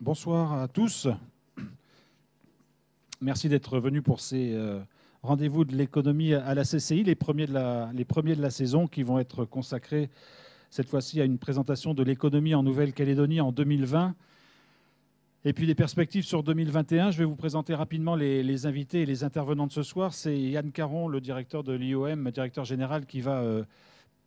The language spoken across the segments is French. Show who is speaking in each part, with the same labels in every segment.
Speaker 1: Bonsoir à tous. Merci d'être venus pour ces rendez-vous de l'économie à la CCI, les premiers de la saison qui vont être consacrés cette fois-ci à une présentation de l'économie en Nouvelle-Calédonie en 2020 et puis des perspectives sur 2021. Je vais vous présenter rapidement les invités et les intervenants de ce soir. C'est Yann Caron, le directeur de l'IOM, directeur général, qui va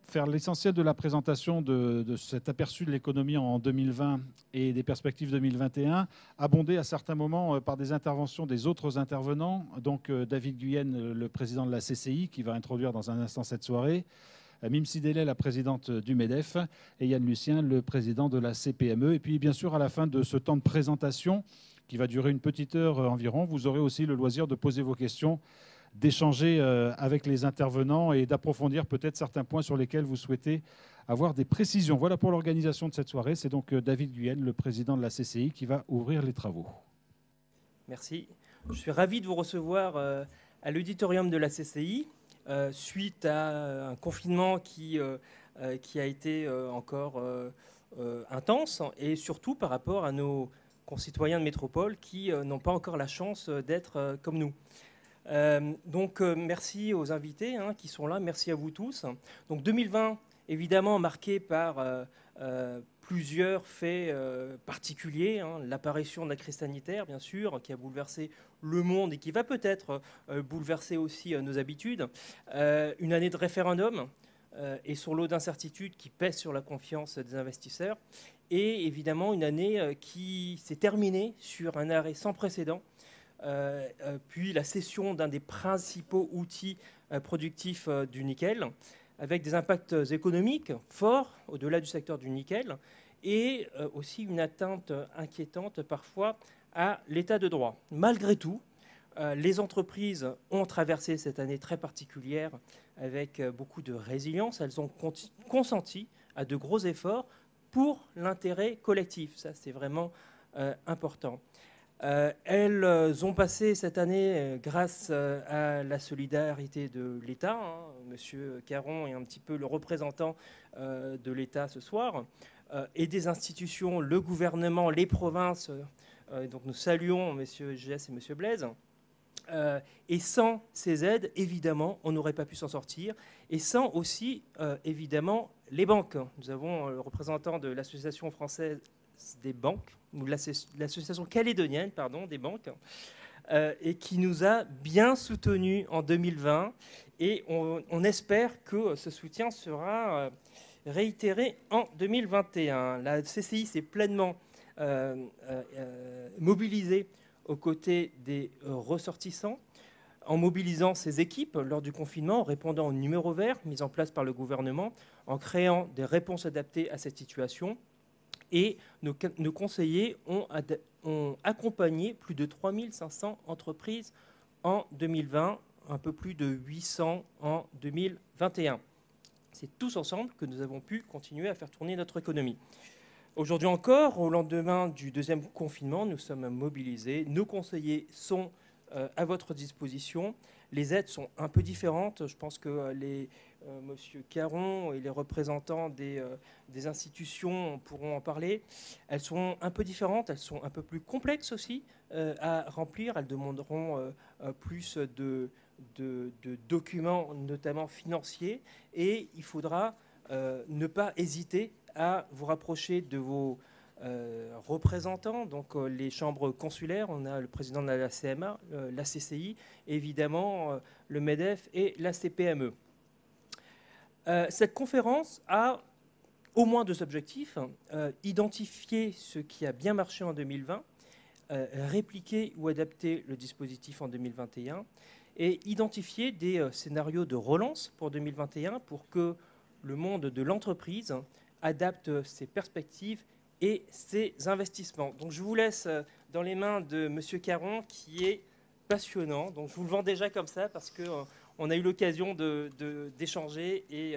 Speaker 1: faire l'essentiel de la présentation de cet aperçu de l'économie en 2020 et des perspectives 2021, abondé à certains moments par des interventions des autres intervenants. Donc David Guyenne, le président de la CCI, qui va introduire dans un instant cette soirée, Mim Sideley, la présidente du MEDEF, et Yann Lucien, le président de la CPME. Et puis bien sûr, à la fin de ce temps de présentation, qui va durer une petite heure environ, vous aurez aussi le loisir de poser vos questions, d'échanger avec les intervenants et d'approfondir peut-être certains points sur lesquels vous souhaitez avoir des précisions. Voilà pour l'organisation de cette soirée. C'est donc David Guyenne, le président de la CCI, qui va ouvrir les travaux.
Speaker 2: Merci. Je suis ravi de vous recevoir à l'auditorium de la CCI suite à un confinement qui a été encore intense et surtout par rapport à nos concitoyens de métropole qui n'ont pas encore la chance d'être comme nous. Donc merci aux invités qui sont là, merci à vous tous. Donc 2020, évidemment marqué par plusieurs faits particuliers, l'apparition de la crise sanitaire bien sûr, qui a bouleversé le monde et qui va peut-être bouleverser aussi nos habitudes, une année de référendum et son lot d'incertitudes qui pèse sur la confiance des investisseurs, et évidemment une année qui s'est terminée sur un arrêt sans précédent, puis la cession d'un des principaux outils productifs du nickel, avec des impacts économiques forts au-delà du secteur du nickel, et aussi une atteinte inquiétante parfois à l'état de droit. Malgré tout, les entreprises ont traversé cette année très particulière avec beaucoup de résilience. Elles ont consenti à de gros efforts pour l'intérêt collectif. Ça, c'est vraiment important. Elles ont passé cette année grâce à la solidarité de l'État. Monsieur Caron est un petit peu le représentant de l'État ce soir, et des institutions, le gouvernement, les provinces. Donc nous saluons Monsieur Gess et Monsieur Blaise. Et sans ces aides, évidemment, on n'aurait pas pu s'en sortir. Et sans aussi, évidemment, les banques. Nous avons le représentant de l'Association française des banques, ou l'association calédonienne, pardon, des banques, et qui nous a bien soutenus en 2020. Et on espère que ce soutien sera réitéré en 2021. La CCI s'est pleinement mobilisée aux côtés des ressortissants, en mobilisant ses équipes lors du confinement, en répondant aux numéros verts mis en place par le gouvernement, en créant des réponses adaptées à cette situation. Et nos conseillers ont accompagné plus de 3500 entreprises en 2020, un peu plus de 800 en 2021. C'est tous ensemble que nous avons pu continuer à faire tourner notre économie. Aujourd'hui encore, au lendemain du deuxième confinement, nous sommes mobilisés. Nos conseillers sont à votre disposition. Les aides sont un peu différentes. Je pense que Monsieur Caron et les représentants des institutions pourront en parler. Elles sont un peu différentes, elles sont un peu plus complexes aussi à remplir. Elles demanderont plus de documents, notamment financiers. Et il faudra ne pas hésiter à vous rapprocher de vos représentants, donc les chambres consulaires. On a le président de la CMA, la CCI, et évidemment le MEDEF et la CPME. Cette conférence a au moins deux objectifs. Identifier ce qui a bien marché en 2020, répliquer ou adapter le dispositif en 2021, et identifier des scénarios de relance pour 2021 pour que le monde de l'entreprise adapte ses perspectives et ses investissements. Donc je vous laisse dans les mains de Monsieur Caron, qui est passionnant. Donc je vous le vends déjà comme ça parce qu'on a eu l'occasion d'échanger, et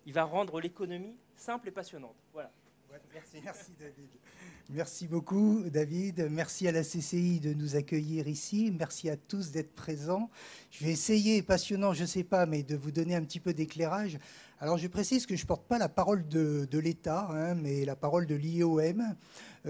Speaker 2: il va rendre l'économie simple et passionnante. Voilà.
Speaker 3: Ouais, merci David. Merci beaucoup David. Merci à la CCI de nous accueillir ici. Merci à tous d'être présents. Je vais essayer, passionnant, je ne sais pas, mais de vous donner un petit peu d'éclairage. Alors je précise que je ne porte pas la parole de l'État, hein, mais la parole de l'IOM.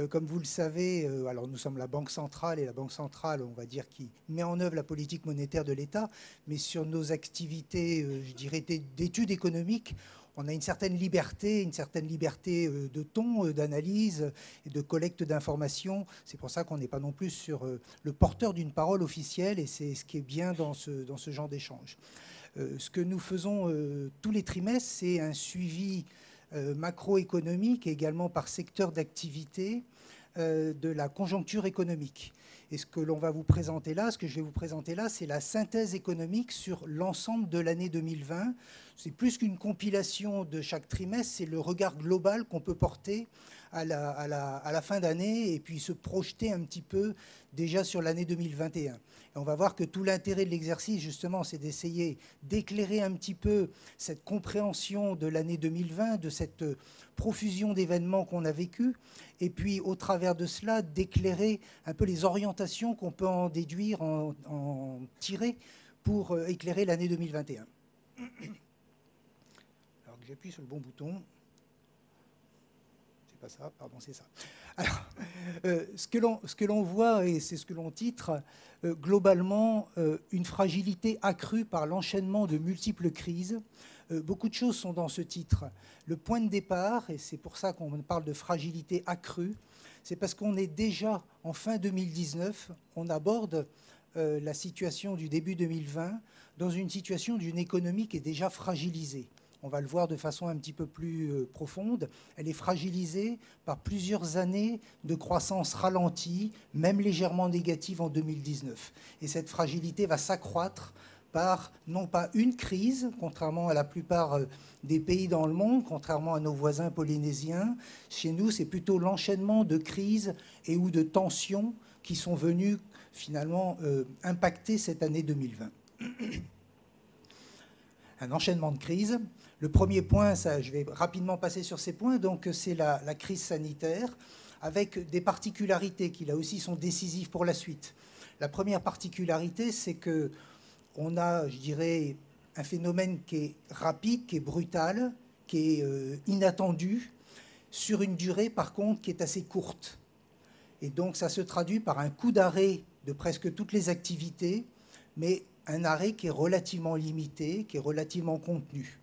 Speaker 3: Comme vous le savez, alors nous sommes la Banque centrale, et la Banque centrale, on va dire, qui met en œuvre la politique monétaire de l'État, mais sur nos activités, je dirais, d'études économiques, on a une certaine liberté de ton, d'analyse et de collecte d'informations. C'est pour ça qu'on n'est pas non plus sur le porteur d'une parole officielle, et c'est ce qui est bien dans ce genre d'échange. Ce que nous faisons tous les trimestres, c'est un suivi macroéconomique et également par secteur d'activité de la conjoncture économique. Et ce que l'on va vous présenter là, ce que je vais vous présenter là, c'est la synthèse économique sur l'ensemble de l'année 2020. C'est plus qu'une compilation de chaque trimestre, c'est le regard global qu'on peut porter à la fin d'année et puis se projeter un petit peu déjà sur l'année 2021. Et on va voir que tout l'intérêt de l'exercice, justement, c'est d'essayer d'éclairer un petit peu cette compréhension de l'année 2020, de cette profusion d'événements qu'on a vécus, et puis au travers de cela, d'éclairer un peu les orientations qu'on peut en déduire, en tirer pour éclairer l'année 2021. Alors que j'appuie sur le bon bouton. C'est pas ça, pardon, c'est ça. Alors, ce que l'on voit, et c'est ce que l'on titre, globalement, une fragilité accrue par l'enchaînement de multiples crises. Beaucoup de choses sont dans ce titre. Le point de départ, et c'est pour ça qu'on parle de fragilité accrue, c'est parce qu'on est déjà en fin 2019, on aborde la situation du début 2020 dans une situation d'une économie qui est déjà fragilisée. On va le voir de façon un petit peu plus profonde. Elle est fragilisée par plusieurs années de croissance ralentie, même légèrement négative en 2019. Et cette fragilité va s'accroître par non pas une crise, contrairement à la plupart des pays dans le monde, contrairement à nos voisins polynésiens. Chez nous, c'est plutôt l'enchaînement de crises et ou de tensions qui sont venues finalement impacter cette année 2020. Un enchaînement de crises. Le premier point, ça, je vais rapidement passer sur ces points, donc c'est la crise sanitaire, avec des particularités qui là aussi sont décisives pour la suite. La première particularité, c'est que on a, je dirais, un phénomène qui est rapide, qui est brutal, qui est inattendu, sur une durée, par contre, qui est assez courte. Et donc, ça se traduit par un coup d'arrêt de presque toutes les activités, mais un arrêt qui est relativement limité, qui est relativement contenu.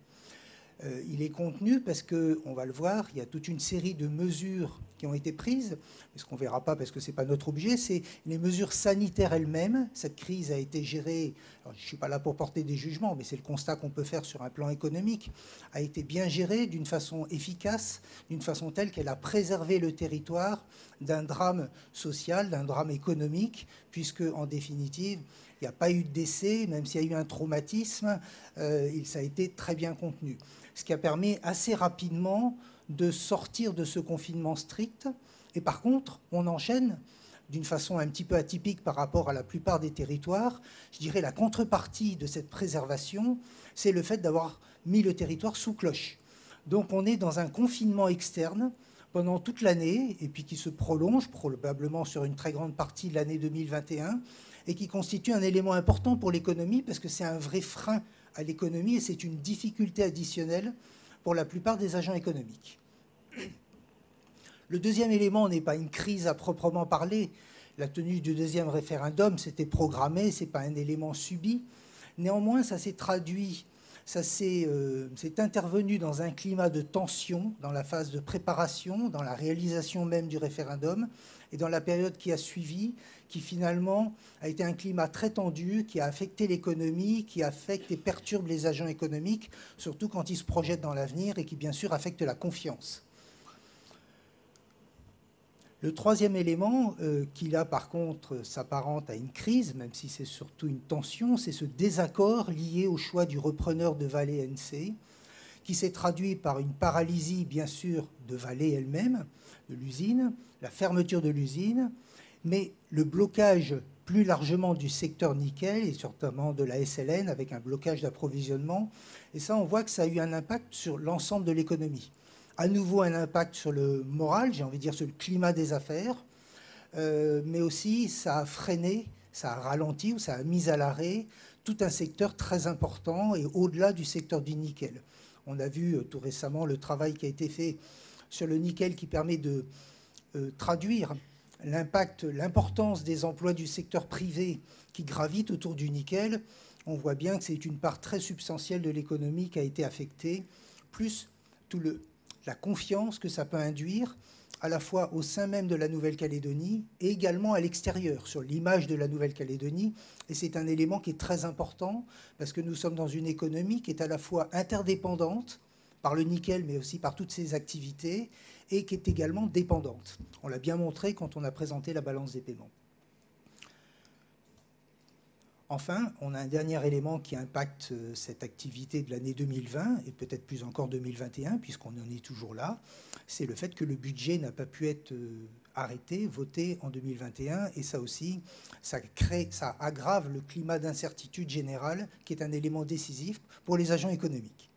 Speaker 3: Il est contenu parce que, on va le voir, il y a toute une série de mesures qui ont été prises. Mais ce qu'on ne verra pas parce que ce n'est pas notre objet, c'est les mesures sanitaires elles-mêmes. Cette crise a été gérée, alors je ne suis pas là pour porter des jugements, mais c'est le constat qu'on peut faire sur un plan économique, a été bien gérée d'une façon efficace, d'une façon telle qu'elle a préservé le territoire d'un drame social, d'un drame économique, puisque, en définitive, il n'y a pas eu de décès, même s'il y a eu un traumatisme, ça a été très bien contenu. Ce qui a permis assez rapidement de sortir de ce confinement strict. Et par contre, on enchaîne d'une façon un petit peu atypique par rapport à la plupart des territoires. Je dirais la contrepartie de cette préservation, c'est le fait d'avoir mis le territoire sous cloche. Donc on est dans un confinement externe pendant toute l'année, et puis qui se prolonge probablement sur une très grande partie de l'année 2021, et qui constitue un élément important pour l'économie, parce que c'est un vrai frein à l'économie, et c'est une difficulté additionnelle pour la plupart des agents économiques. Le deuxième élément n'est pas une crise à proprement parler. La tenue du deuxième référendum, c'était programmé, ce n'est pas un élément subi. Néanmoins, ça s'est traduit, c'est intervenu dans un climat de tension, dans la phase de préparation, dans la réalisation même du référendum, et dans la période qui a suivi, qui finalement a été un climat très tendu, qui a affecté l'économie, qui affecte et perturbe les agents économiques, surtout quand ils se projettent dans l'avenir, et qui bien sûr affecte la confiance. Le troisième élément, qui là par contre s'apparente à une crise, même si c'est surtout une tension, c'est ce désaccord lié au choix du repreneur de Vale NC, qui s'est traduit par une paralysie bien sûr de Vale elle-même, de l'usine, la fermeture de l'usine, mais le blocage plus largement du secteur nickel et notamment de la SLN avec un blocage d'approvisionnement. Et ça, on voit que ça a eu un impact sur l'ensemble de l'économie. à nouveau un impact sur le moral, j'ai envie de dire sur le climat des affaires, mais aussi ça a freiné, ça a ralenti ou ça a mis à l'arrêt tout un secteur très important et au-delà du secteur du nickel. On a vu tout récemment le travail qui a été fait sur le nickel qui permet de traduire l'impact, l'importance des emplois du secteur privé qui gravitent autour du nickel. On voit bien que c'est une part très substantielle de l'économie qui a été affectée, plus la confiance que ça peut induire à la fois au sein même de la Nouvelle-Calédonie et également à l'extérieur, sur l'image de la Nouvelle-Calédonie. Et c'est un élément qui est très important parce que nous sommes dans une économie qui est à la fois interdépendante par le nickel, mais aussi par toutes ses activités, et qui est également dépendante. On l'a bien montré quand on a présenté la balance des paiements. Enfin, on a un dernier élément qui impacte cette activité de l'année 2020 et peut-être plus encore 2021, puisqu'on en est toujours là, c'est le fait que le budget n'a pas pu être arrêté, voté en 2021, et ça aussi, ça aggrave le climat d'incertitude générale, qui est un élément décisif pour les agents économiques.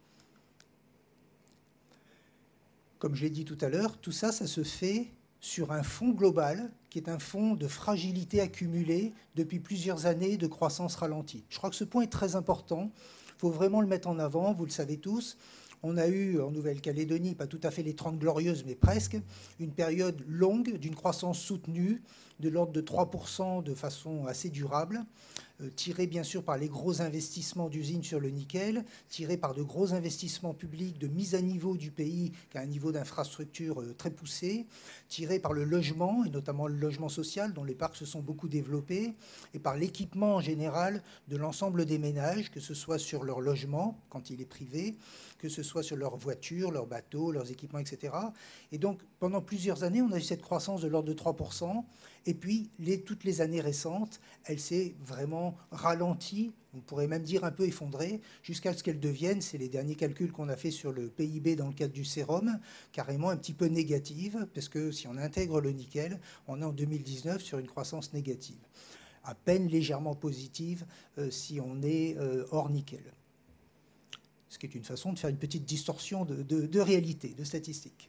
Speaker 3: Comme je l'ai dit tout à l'heure, tout ça, ça se fait sur un fonds global qui est un fonds de fragilité accumulée depuis plusieurs années de croissance ralentie. Je crois que ce point est très important. Il faut vraiment le mettre en avant, vous le savez tous. On a eu en Nouvelle-Calédonie, pas tout à fait les 30 glorieuses, mais presque, une période longue d'une croissance soutenue de l'ordre de 3% de façon assez durable, tiré bien sûr par les gros investissements d'usines sur le nickel, tiré par de gros investissements publics de mise à niveau du pays, qui a un niveau d'infrastructure très poussé, tiré par le logement, et notamment le logement social, dont les parcs se sont beaucoup développés, et par l'équipement en général de l'ensemble des ménages, que ce soit sur leur logement, quand il est privé, que ce soit sur leurs voitures, leurs bateaux, leurs équipements, etc. Et donc, pendant plusieurs années, on a eu cette croissance de l'ordre de 3%. Et puis, toutes les années récentes, elle s'est vraiment ralentie, on pourrait même dire un peu effondrée, jusqu'à ce qu'elle devienne, c'est les derniers calculs qu'on a fait sur le PIB dans le cadre du sérum, carrément un petit peu négative, parce que si on intègre le nickel, on est en 2019 sur une croissance négative, à peine légèrement positive si on est hors nickel. Ce qui est une façon de faire une petite distorsion de réalité, de statistique.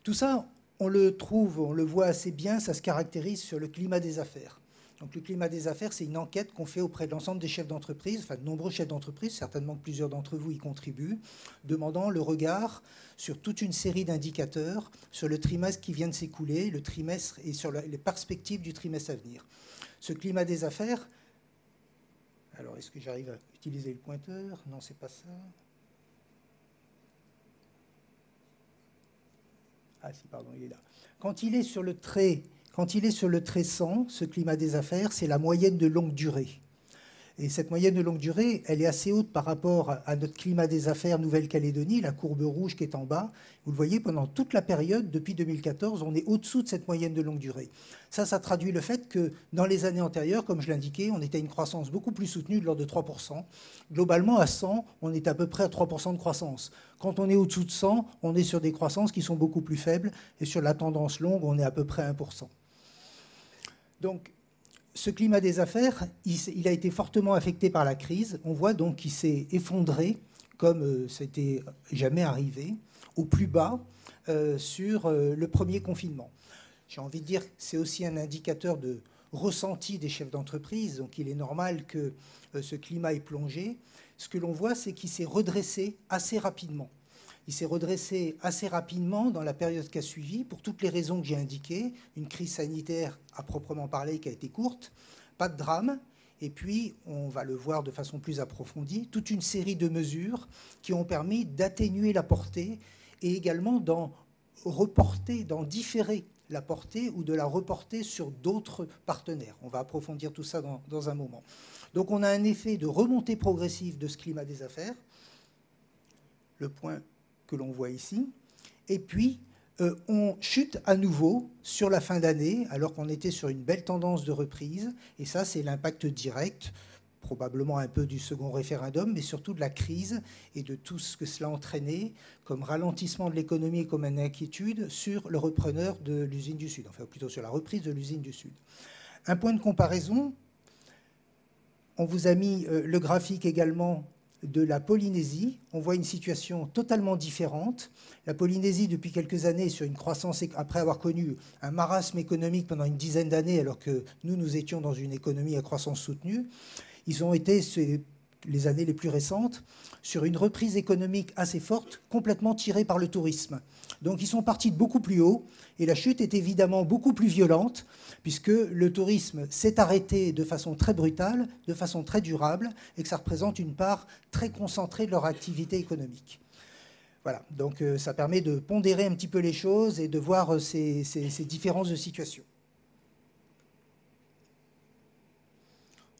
Speaker 3: Tout ça, on le trouve, on le voit assez bien, ça se caractérise sur le climat des affaires. Donc le climat des affaires, c'est une enquête qu'on fait auprès de l'ensemble des chefs d'entreprise, enfin de nombreux chefs d'entreprise, certainement que plusieurs d'entre vous y contribuent, demandant le regard sur toute une série d'indicateurs sur le trimestre qui vient de s'écouler, le trimestre et sur les perspectives du trimestre à venir. Ce climat des affaires, alors est-ce que j'arrive à utiliser le pointeur? Non, c'est pas ça. Ah si, pardon, il est là. Quand il est sur le trait 100, ce climat des affaires, c'est la moyenne de longue durée. Et cette moyenne de longue durée, elle est assez haute par rapport à notre climat des affaires Nouvelle-Calédonie, la courbe rouge qui est en bas. Vous le voyez, pendant toute la période, depuis 2014, on est au-dessous de cette moyenne de longue durée. Ça traduit le fait que dans les années antérieures, comme je l'indiquais, on était à une croissance beaucoup plus soutenue de l'ordre de 3%. Globalement, à 100, on est à peu près à 3% de croissance. Quand on est au-dessous de 100, on est sur des croissances qui sont beaucoup plus faibles. Et sur la tendance longue, on est à peu près à 1%. Donc, ce climat des affaires, il a été fortement affecté par la crise. On voit donc qu'il s'est effondré, comme c'était jamais arrivé, au plus bas sur le premier confinement. J'ai envie de dire que c'est aussi un indicateur de ressenti des chefs d'entreprise, donc il est normal que ce climat ait plongé. Ce que l'on voit, c'est qu'il s'est redressé assez rapidement. Il s'est redressé assez rapidement dans la période qui a suivi, pour toutes les raisons que j'ai indiquées. Une crise sanitaire à proprement parler qui a été courte, pas de drame. Et puis, on va le voir de façon plus approfondie, toute une série de mesures qui ont permis d'atténuer la portée et également d'en reporter, d'en différer la portée ou de la reporter sur d'autres partenaires. On va approfondir tout ça dans un moment. Donc, on a un effet de remontée progressive de ce climat des affaires. Le point que l'on voit ici. Et puis, on chute à nouveau sur la fin d'année, alors qu'on était sur une belle tendance de reprise. Et ça, c'est l'impact direct, probablement un peu du second référendum, mais surtout de la crise et de tout ce que cela a entraîné comme ralentissement de l'économie et comme une inquiétude sur le repreneur de l'usine du Sud, enfin plutôt sur la reprise de l'usine du Sud. Un point de comparaison, on vous a mis le graphique également de la Polynésie, on voit une situation totalement différente. La Polynésie, depuis quelques années, sur une croissance, après avoir connu un marasme économique pendant une dizaine d'années, alors que nous étions dans une économie à croissance soutenue, ils ont été, les années les plus récentes, sur une reprise économique assez forte, complètement tirée par le tourisme. Donc ils sont partis de beaucoup plus haut, et la chute est évidemment beaucoup plus violente, puisque le tourisme s'est arrêté de façon très brutale, de façon très durable, et que ça représente une part très concentrée de leur activité économique. Voilà, donc ça permet de pondérer un petit peu les choses et de voir ces différences de situation.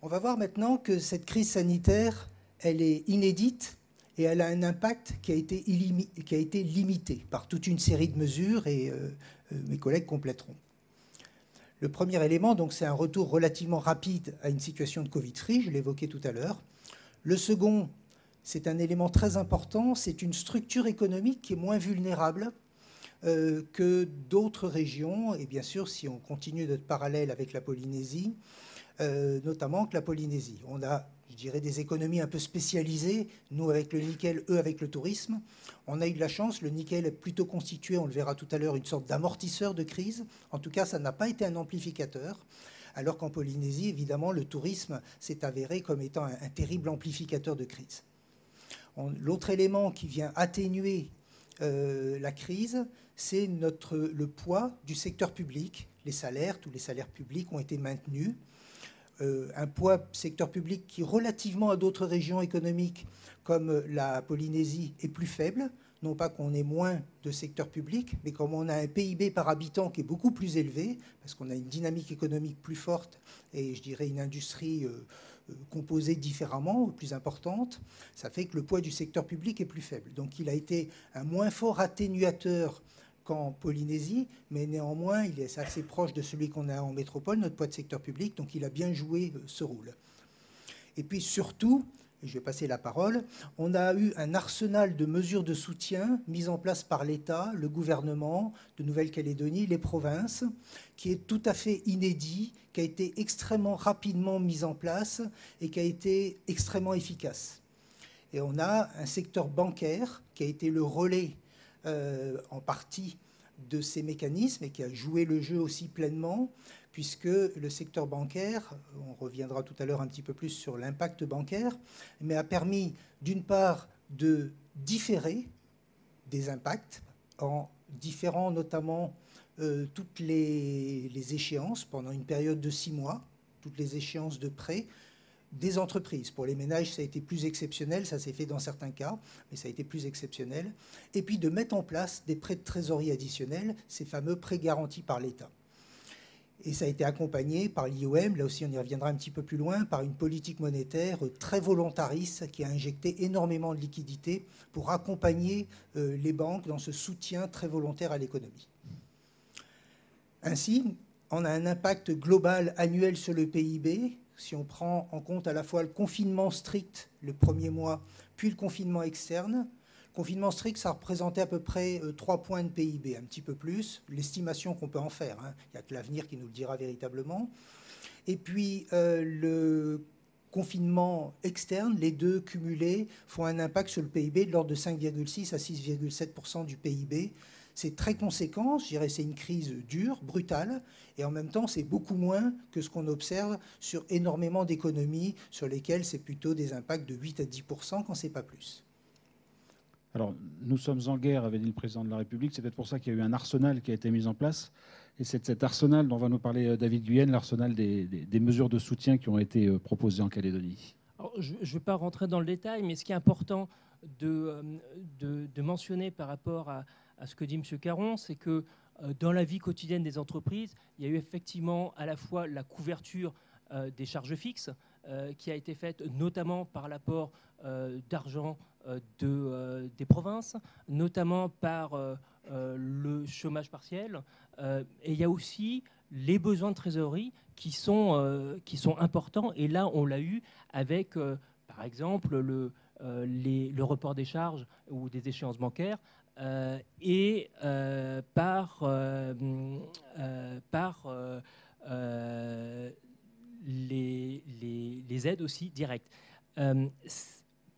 Speaker 3: On va voir maintenant que cette crise sanitaire, elle est inédite et elle a un impact qui a été limité par toute une série de mesures, et mes collègues compléteront. Le premier élément, donc, c'est un retour relativement rapide à une situation de Covid-free, je l'évoquais tout à l'heure. Le second, c'est un élément très important, c'est une structure économique qui est moins vulnérable que d'autres régions, et bien sûr, si on continue d'être parallèle avec la Polynésie, notamment que la Polynésie. On a, je dirais, des économies un peu spécialisées, nous avec le nickel, eux avec le tourisme. On a eu de la chance, le nickel est plutôt constitué, on le verra tout à l'heure, une sorte d'amortisseur de crise. En tout cas, ça n'a pas été un amplificateur, alors qu'en Polynésie, évidemment, le tourisme s'est avéré comme étant un terrible amplificateur de crise. L'autre élément qui vient atténuer la crise, c'est le poids du secteur public. Les salaires, tous les salaires publics ont été maintenus. Un poids secteur public qui, relativement à d'autres régions économiques comme la Polynésie, est plus faible. Non pas qu'on ait moins de secteur public, mais comme on a un PIB par habitant qui est beaucoup plus élevé, parce qu'on a une dynamique économique plus forte et, je dirais, une industrie composée différemment, plus importante, ça fait que le poids du secteur public est plus faible. Donc il a été un moins fort atténuateur qu'en Polynésie, mais néanmoins, il est assez proche de celui qu'on a en métropole, notre poids de secteur public, donc il a bien joué ce rôle. Et puis surtout, et je vais passer la parole, on a eu un arsenal de mesures de soutien mises en place par l'État, le gouvernement de Nouvelle-Calédonie, les provinces, qui est tout à fait inédit, qui a été extrêmement rapidement mis en place et qui a été extrêmement efficace. Et on a un secteur bancaire qui a été le relais en partie de ces mécanismes et qui a joué le jeu aussi pleinement, puisque le secteur bancaire, on reviendra tout à l'heure un petit peu plus sur l'impact bancaire, mais a permis d'une part de différer des impacts en différant notamment toutes les échéances pendant une période de 6 mois, toutes les échéances de prêts des entreprises. Pour les ménages, ça a été plus exceptionnel, ça s'est fait dans certains cas, mais ça a été plus exceptionnel. Et puis de mettre en place des prêts de trésorerie additionnels, ces fameux prêts garantis par l'État. Et ça a été accompagné par l'IOM, là aussi on y reviendra un petit peu plus loin, par une politique monétaire très volontariste qui a injecté énormément de liquidités pour accompagner les banques dans ce soutien très volontaire à l'économie. Ainsi, on a un impact global annuel sur le PIB, si on prend en compte à la fois le confinement strict le premier mois, puis le confinement externe. Le confinement strict, ça représentait à peu près 3 points de PIB, un petit peu plus, l'estimation qu'on peut en faire. Hein. Il n'y a que l'avenir qui nous le dira véritablement. Et puis le confinement externe, les deux cumulés, font un impact sur le PIB de l'ordre de 5,6 à 6,7% du PIB. C'est très conséquent, je dirais c'est une crise dure, brutale, et en même temps c'est beaucoup moins que ce qu'on observe sur énormément d'économies sur lesquelles c'est plutôt des impacts de 8 à 10% quand c'est pas plus.
Speaker 1: Alors, nous sommes en guerre, avait dit le président de la République, c'est peut-être pour ça qu'il y a eu un arsenal qui a été mis en place, et c'est cet arsenal dont va nous parler David Guyenne, l'arsenal des mesures de soutien qui ont été proposées en Calédonie.
Speaker 2: Alors, je ne vais pas rentrer dans le détail, mais ce qui est important de mentionner par rapport à ce que dit M. Caron, c'est que dans la vie quotidienne des entreprises, il y a eu effectivement à la fois la couverture des charges fixes qui a été faite notamment par l'apport d'argent des provinces, notamment par le chômage partiel. Et il y a aussi les besoins de trésorerie qui sont importants. Et là, on l'a eu avec, par exemple, le report des charges ou des échéances bancaires. Et par les aides aussi directes.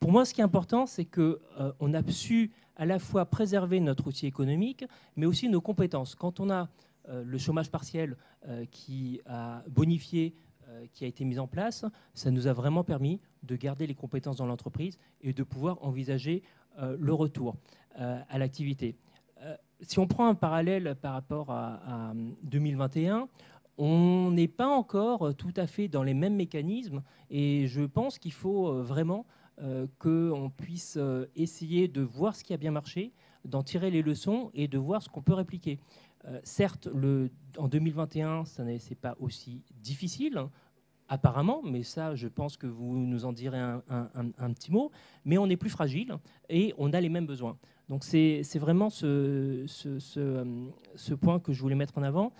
Speaker 2: pour moi, ce qui est important, c'est qu'on a su à la fois préserver notre outil économique, mais aussi nos compétences. Quand on a le chômage partiel qui a bonifié, qui a été mis en place, ça nous a vraiment permis de garder les compétences dans l'entreprise et de pouvoir envisager le retour à l'activité. Si on prend un parallèle par rapport à 2021, on n'est pas encore tout à fait dans les mêmes mécanismes et je pense qu'il faut vraiment qu'on puisse essayer de voir ce qui a bien marché, d'en tirer les leçons et de voir ce qu'on peut répliquer. Certes, en 2021, ce n'est pas aussi difficile, apparemment, mais ça, je pense que vous nous en direz un petit mot, mais on est plus fragile et on a les mêmes besoins. Donc c'est vraiment ce point que je voulais mettre en avant.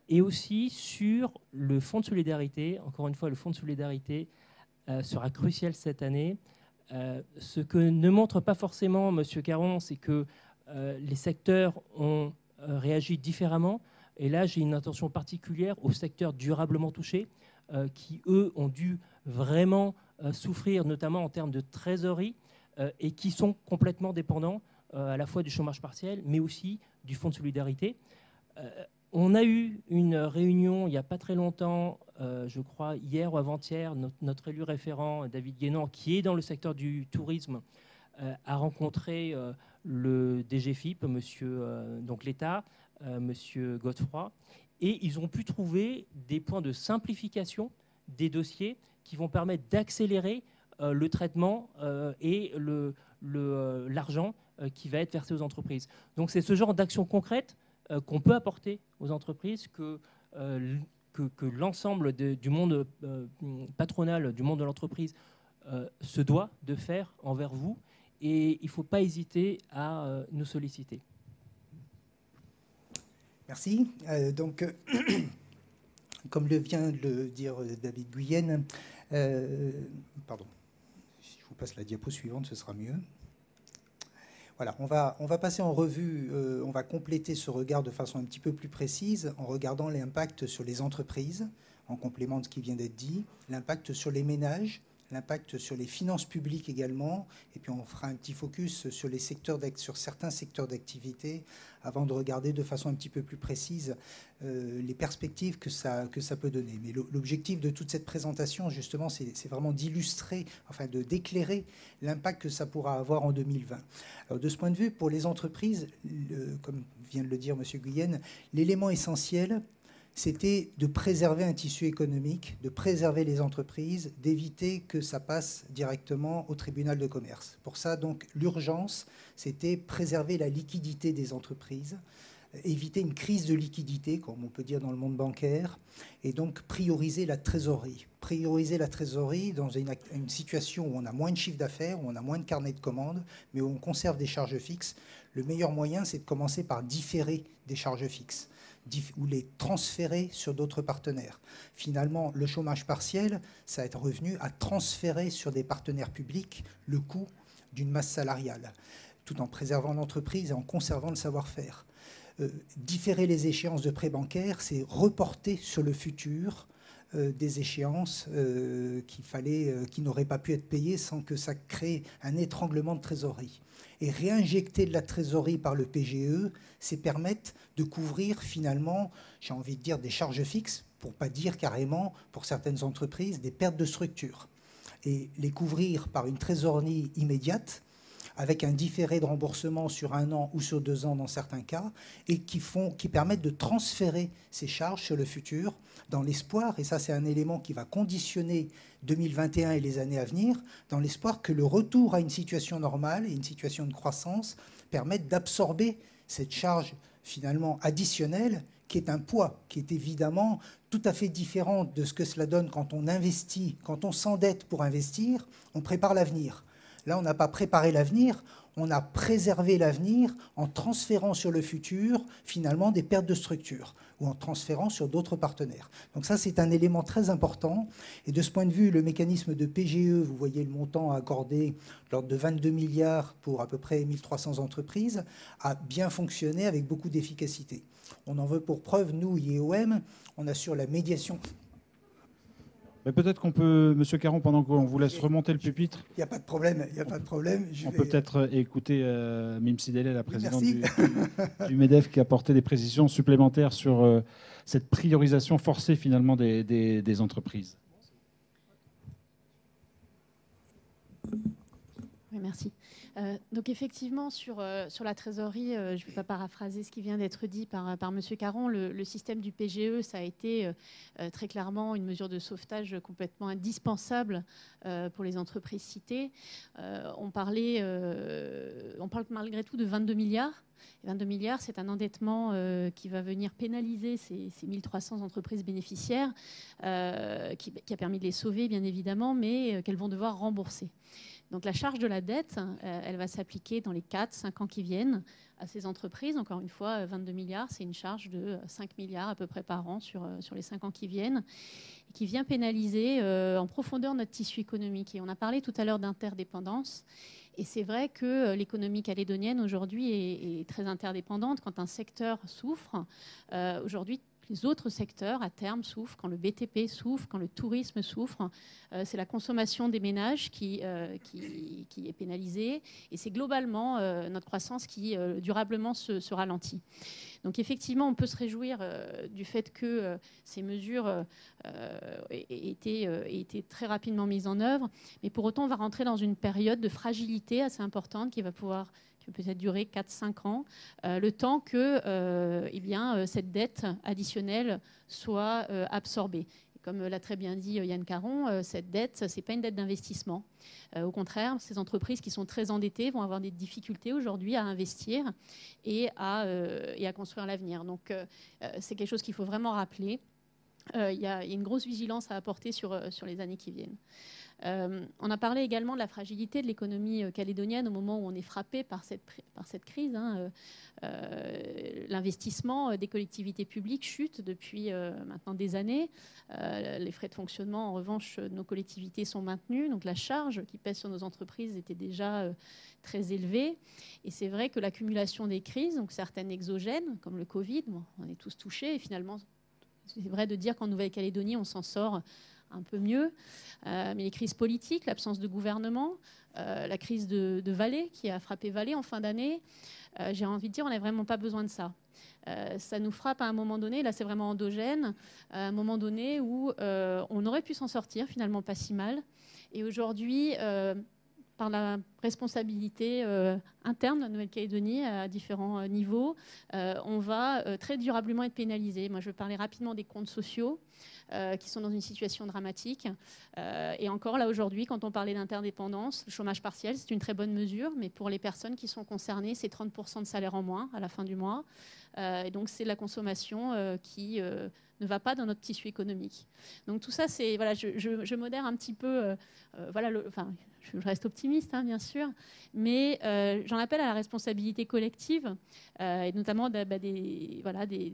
Speaker 2: Et aussi sur le fonds de solidarité. Encore une fois, le fonds de solidarité sera crucial cette année. Ce que ne montre pas forcément M. Caron, c'est que les secteurs ont réagi différemment. Et là, j'ai une attention particulière aux secteurs durablement touchés, qui, eux, ont dû vraiment souffrir, notamment en termes de trésorerie, et qui sont complètement dépendants à la fois du chômage partiel, mais aussi du fonds de solidarité. On a eu une réunion il n'y a pas très longtemps, je crois hier ou avant-hier, notre élu référent, David Guénan, qui est dans le secteur du tourisme, a rencontré le DGFiP, donc l'État, monsieur Godefroy, et ils ont pu trouver des points de simplification des dossiers qui vont permettre d'accélérer le traitement et l'argent qui va être versé aux entreprises. Donc c'est ce genre d'action concrète qu'on peut apporter aux entreprises que l'ensemble du monde patronal, du monde de l'entreprise se doit de faire envers vous. Et il ne faut pas hésiter à nous solliciter.
Speaker 3: Merci. Comme le vient de le dire David Guyenne, pardon, si je vous passe la diapo suivante, ce sera mieux. Voilà, on va passer en revue, on va compléter ce regard de façon un petit peu plus précise en regardant l'impact sur les entreprises, en complément de ce qui vient d'être dit, l'impact sur les ménages, l'impact sur les finances publiques également, et puis on fera un petit focus sur certains secteurs d'activité avant de regarder de façon un petit peu plus précise les perspectives que ça peut donner. Mais l'objectif de toute cette présentation, justement, c'est vraiment d'illustrer, enfin d'éclairer l'impact que ça pourra avoir en 2020. Alors de ce point de vue, pour les entreprises, comme vient de le dire M. Guyenne, l'élément essentiel, c'était de préserver un tissu économique, de préserver les entreprises, d'éviter que ça passe directement au tribunal de commerce. Pour ça, donc, l'urgence, c'était préserver la liquidité des entreprises, éviter une crise de liquidité, comme on peut dire dans le monde bancaire, et donc prioriser la trésorerie. Prioriser la trésorerie dans une situation où on a moins de chiffre d'affaires, où on a moins de carnet de commandes, mais où on conserve des charges fixes. Le meilleur moyen, c'est de commencer par différer des charges fixes, ou les transférer sur d'autres partenaires. Finalement, le chômage partiel, ça va être revenu à transférer sur des partenaires publics le coût d'une masse salariale, tout en préservant l'entreprise et en conservant le savoir-faire. Différer les échéances de prêts bancaires, c'est reporter sur le futur des échéances qui n'auraient pas pu être payées sans que ça crée un étranglement de trésorerie. Et réinjecter de la trésorerie par le PGE, c'est permettre de couvrir finalement, j'ai envie de dire, des charges fixes, pour ne pas dire carrément, pour certaines entreprises, des pertes de structure. Et les couvrir par une trésorerie immédiate, avec un différé de remboursement sur 1 an ou sur 2 ans dans certains cas, et qui permettent de transférer ces charges sur le futur dans l'espoir, et ça c'est un élément qui va conditionner 2021 et les années à venir, dans l'espoir que le retour à une situation normale et une situation de croissance permette d'absorber cette charge finalement additionnelle qui est un poids, qui est évidemment tout à fait différent de ce que cela donne quand on investit, quand on s'endette pour investir, on prépare l'avenir. Là, on n'a pas préparé l'avenir, on a préservé l'avenir en transférant sur le futur, finalement, des pertes de structure ou en transférant sur d'autres partenaires. Donc ça, c'est un élément très important. Et de ce point de vue, le mécanisme de PGE, vous voyez le montant accordé, l'ordre de 22 milliards pour à peu près 1300 entreprises, a bien fonctionné avec beaucoup d'efficacité. On en veut pour preuve, nous, IEOM, on assure la médiation.
Speaker 1: Peut-être qu'on peut, Monsieur Caron, pendant qu'on vous laisse remonter le pupitre.
Speaker 3: Il n'y a pas de problème, il n'y a pas de problème.
Speaker 1: On peut peut-être écouter Mim Sidele, la présidente du MEDEF, qui a apporté des précisions supplémentaires sur cette priorisation forcée finalement des entreprises.
Speaker 4: Oui, merci. Donc effectivement, sur la trésorerie, je ne vais pas paraphraser ce qui vient d'être dit par M. Caron, le système du PGE, ça a été très clairement une mesure de sauvetage complètement indispensable pour les entreprises citées. On parle malgré tout de 22 milliards. Et 22 milliards, c'est un endettement qui va venir pénaliser ces 1300 entreprises bénéficiaires, qui a permis de les sauver, bien évidemment, mais qu'elles vont devoir rembourser. Donc la charge de la dette, elle va s'appliquer dans les 4-5 ans qui viennent à ces entreprises. Encore une fois, 22 milliards, c'est une charge de 5 milliards à peu près par an sur les 5 ans qui viennent, et qui vient pénaliser en profondeur notre tissu économique. Et on a parlé tout à l'heure d'interdépendance. Et c'est vrai que l'économie calédonienne aujourd'hui est très interdépendante. Quand un secteur souffre, aujourd'hui, les autres secteurs, à terme, souffrent. Quand le BTP souffre, quand le tourisme souffre, c'est la consommation des ménages qui est pénalisée. Et c'est globalement notre croissance qui, durablement, se ralentit. Donc, effectivement, on peut se réjouir du fait que ces mesures aient été très rapidement mises en œuvre. Mais pour autant, on va rentrer dans une période de fragilité assez importante qui va peut-être durer 4-5 ans, le temps que cette dette additionnelle soit absorbée. Et comme l'a très bien dit Yann Caron, cette dette, ce n'est pas une dette d'investissement. Au contraire, ces entreprises qui sont très endettées vont avoir des difficultés aujourd'hui à investir et à construire l'avenir. Donc c'est quelque chose qu'il faut vraiment rappeler. Il y a une grosse vigilance à apporter sur les années qui viennent. On a parlé également de la fragilité de l'économie calédonienne au moment où on est frappé par cette crise. L'investissement des collectivités publiques chute depuis maintenant des années. Les frais de fonctionnement, en revanche, de nos collectivités sont maintenus. Donc la charge qui pèse sur nos entreprises était déjà très élevée. Et c'est vrai que l'accumulation des crises, donc certaines exogènes, comme le Covid, on est tous touchés. Et finalement, c'est vrai de dire qu'en Nouvelle-Calédonie, on s'en sort un peu mieux. Mais les crises politiques, l'absence de gouvernement, la crise de Valais qui a frappé Valais en fin d'année, j'ai envie de dire on n'a vraiment pas besoin de ça. Ça nous frappe à un moment donné, là c'est vraiment endogène, à un moment donné où on aurait pu s'en sortir finalement pas si mal. Et aujourd'hui, par la responsabilité interne de la Nouvelle-Calédonie à différents niveaux, on va très durablement être pénalisé. Moi, je veux parler rapidement des comptes sociaux qui sont dans une situation dramatique. Et encore là, aujourd'hui, quand on parlait d'interdépendance, le chômage partiel, c'est une très bonne mesure, mais pour les personnes qui sont concernées, c'est 30% de salaire en moins à la fin du mois. Et donc, c'est la consommation qui ne va pas dans notre tissu économique. Donc tout ça, c'est voilà, je modère un petit peu. Je reste optimiste, hein, bien sûr, mais j'en appelle à la responsabilité collective, et notamment des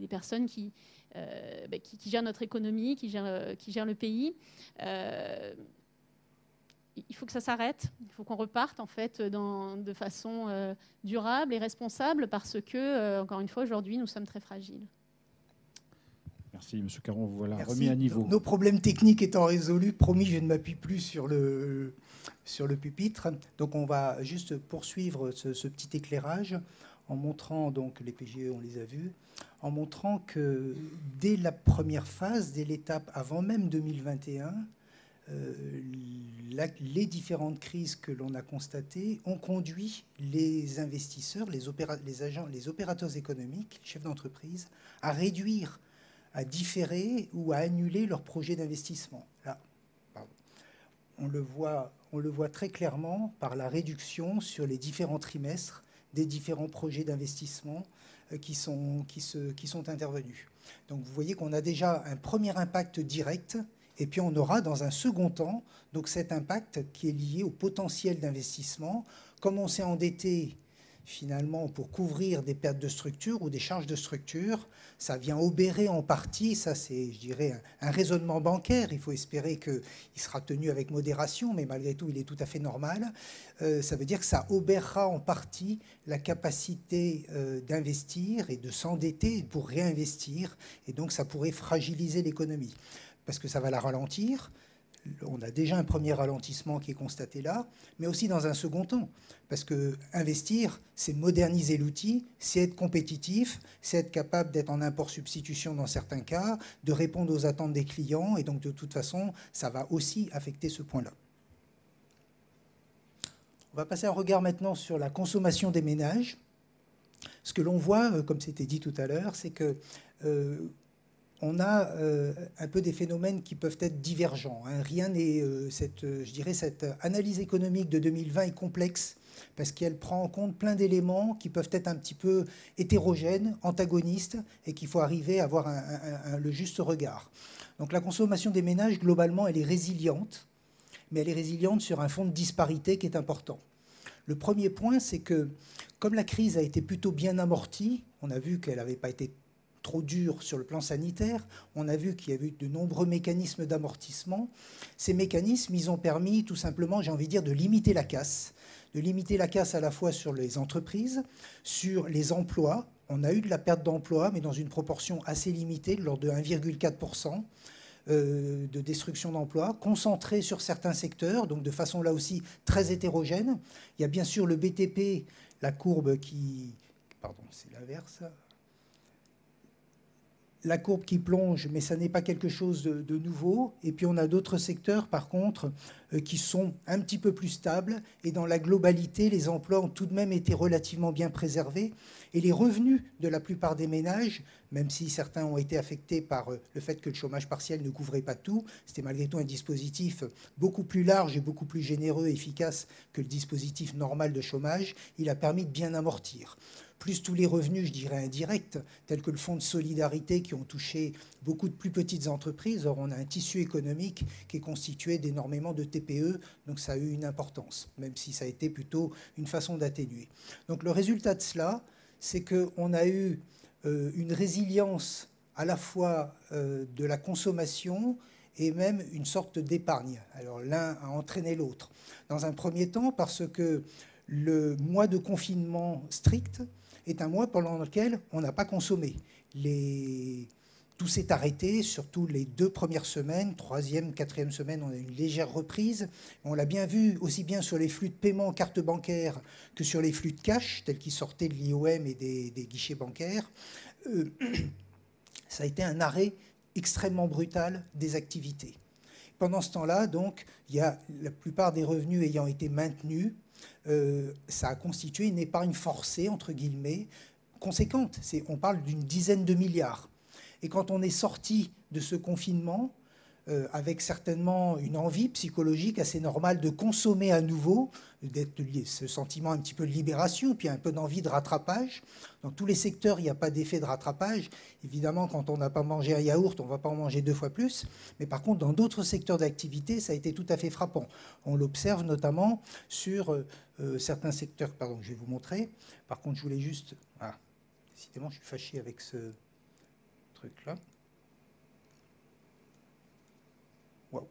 Speaker 4: personnes qui gèrent notre économie, qui gèrent le pays. Il faut que ça s'arrête. Il faut qu'on reparte en fait de façon durable et responsable, parce que, encore une fois, aujourd'hui, nous sommes très fragiles.
Speaker 1: Merci, M. Caron. Vous voilà
Speaker 3: Merci.
Speaker 1: Remis à niveau.
Speaker 3: Nos problèmes techniques étant résolus, promis, je ne m'appuie plus sur le pupitre. Donc, on va juste poursuivre ce petit éclairage en montrant, donc, les PGE, on les a vus, en montrant que dès la première phase, dès l'étape avant même 2021, les différentes crises que l'on a constatées ont conduit les investisseurs, les opérateurs économiques, les chefs d'entreprise, à réduire, à différer ou à annuler leurs projets d'investissement. Là, on le voit très clairement par la réduction sur les différents trimestres des différents projets d'investissement qui sont intervenus. Donc vous voyez qu'on a déjà un premier impact direct, et puis on aura dans un second temps donc cet impact qui est lié au potentiel d'investissement. Comme on s'est endetté finalement pour couvrir des pertes de structure ou des charges de structure, ça vient obérer en partie, ça c'est, je dirais, un raisonnement bancaire. Il faut espérer qu'il sera tenu avec modération, mais malgré tout, il est tout à fait normal. Ça veut dire que ça obérera en partie la capacité d'investir et de s'endetter pour réinvestir, et donc ça pourrait fragiliser l'économie, parce que ça va la ralentir. on a déjà un premier ralentissement qui est constaté là, mais aussi dans un second temps. Parce que investir, c'est moderniser l'outil, c'est être compétitif, c'est être capable d'être en import-substitution dans certains cas, de répondre aux attentes des clients, et donc de toute façon, ça va aussi affecter ce point-là. On va passer un regard maintenant sur la consommation des ménages. Ce que l'on voit, comme c'était dit tout à l'heure, c'est que on a un peu des phénomènes qui peuvent être divergents. Rien n'est, je dirais, cette analyse économique de 2020 est complexe parce qu'elle prend en compte plein d'éléments qui peuvent être un petit peu hétérogènes, antagonistes, et qu'il faut arriver à avoir le juste regard. Donc la consommation des ménages, globalement, elle est résiliente, mais elle est résiliente sur un fond de disparité qui est important. Le premier point, c'est que comme la crise a été plutôt bien amortie, on a vu qu'elle n'avait pas été trop dure sur le plan sanitaire, on a vu qu'il y avait eu de nombreux mécanismes d'amortissement. Ces mécanismes, ils ont permis tout simplement, j'ai envie de dire, de limiter la casse à la fois sur les entreprises, sur les emplois. On a eu de la perte d'emploi, mais dans une proportion assez limitée, de l'ordre de 1,4%. De destruction d'emplois, concentrée sur certains secteurs, donc de façon là aussi très hétérogène. Il y a bien sûr le BTP, la courbe qui... Pardon, c'est l'inverse. La courbe qui plonge, mais ça n'est pas quelque chose de nouveau. Et puis on a d'autres secteurs, par contre, qui sont un petit peu plus stables. Et dans la globalité, les emplois ont tout de même été relativement bien préservés. Et les revenus de la plupart des ménages, même si certains ont été affectés par le fait que le chômage partiel ne couvrait pas tout, c'était malgré tout un dispositif beaucoup plus large et beaucoup plus généreux et efficace que le dispositif normal de chômage. Il a permis de bien amortir. Plus tous les revenus, je dirais, indirects, tels que le fonds de solidarité qui ont touché beaucoup de plus petites entreprises. Or, on a un tissu économique qui est constitué d'énormément de TPE, donc ça a eu une importance, même si ça a été plutôt une façon d'atténuer. Donc le résultat de cela, c'est qu'on a eu une résilience à la fois de la consommation et même une sorte d'épargne. Alors l'un a entraîné l'autre. Dans un premier temps, parce que le mois de confinement strict est un mois pendant lequel on n'a pas consommé. Tout s'est arrêté, surtout les 2 premières semaines, 3e, 4e semaine, on a une légère reprise. On l'a bien vu aussi bien sur les flux de paiement carte bancaire que sur les flux de cash, tels qu'ils sortaient de l'IOM et des guichets bancaires. Ça a été un arrêt extrêmement brutal des activités. Pendant ce temps-là, donc, il y a la plupart des revenus ayant été maintenus. Ça a constitué une épargne forcée, entre guillemets, conséquente. On parle d'une dizaine de milliards. Et quand on est sorti de ce confinement, avec certainement une envie psychologique assez normale de consommer à nouveau, ce sentiment un petit peu de libération, puis un peu d'envie de rattrapage. Dans tous les secteurs, il n'y a pas d'effet de rattrapage. Évidemment, quand on n'a pas mangé un yaourt, on ne va pas en manger 2 fois plus. Mais par contre, dans d'autres secteurs d'activité, ça a été tout à fait frappant. On l'observe notamment sur certains secteurs. Pardon, je vais vous montrer. Par contre, je voulais juste... Ah, décidément, je suis fâché avec ce truc-là. Wow.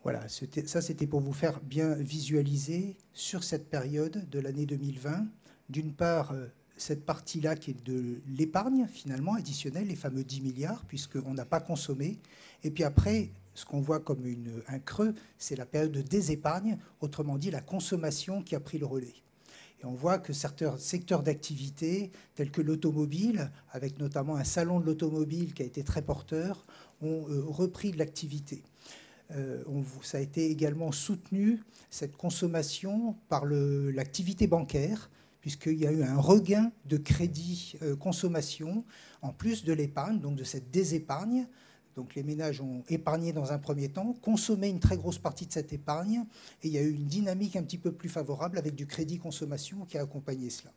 Speaker 3: Voilà, ça c'était pour vous faire bien visualiser sur cette période de l'année 2020, d'une part, cette partie-là qui est de l'épargne finalement additionnelle, les fameux 10 milliards, puisqu'on n'a pas consommé, et puis après, ce qu'on voit comme un creux, c'est la période de désépargne, autrement dit la consommation qui a pris le relais. Et on voit que certains secteurs d'activité, tels que l'automobile, avec notamment un salon de l'automobile qui a été très porteur, ont repris de l'activité. Ça a été également soutenu, cette consommation, par l'activité bancaire, puisqu'il y a eu un regain de crédit consommation, en plus de l'épargne, donc de cette désépargne. Donc les ménages ont épargné dans un premier temps, consommé une très grosse partie de cette épargne, et il y a eu une dynamique un petit peu plus favorable avec du crédit consommation qui a accompagné cela.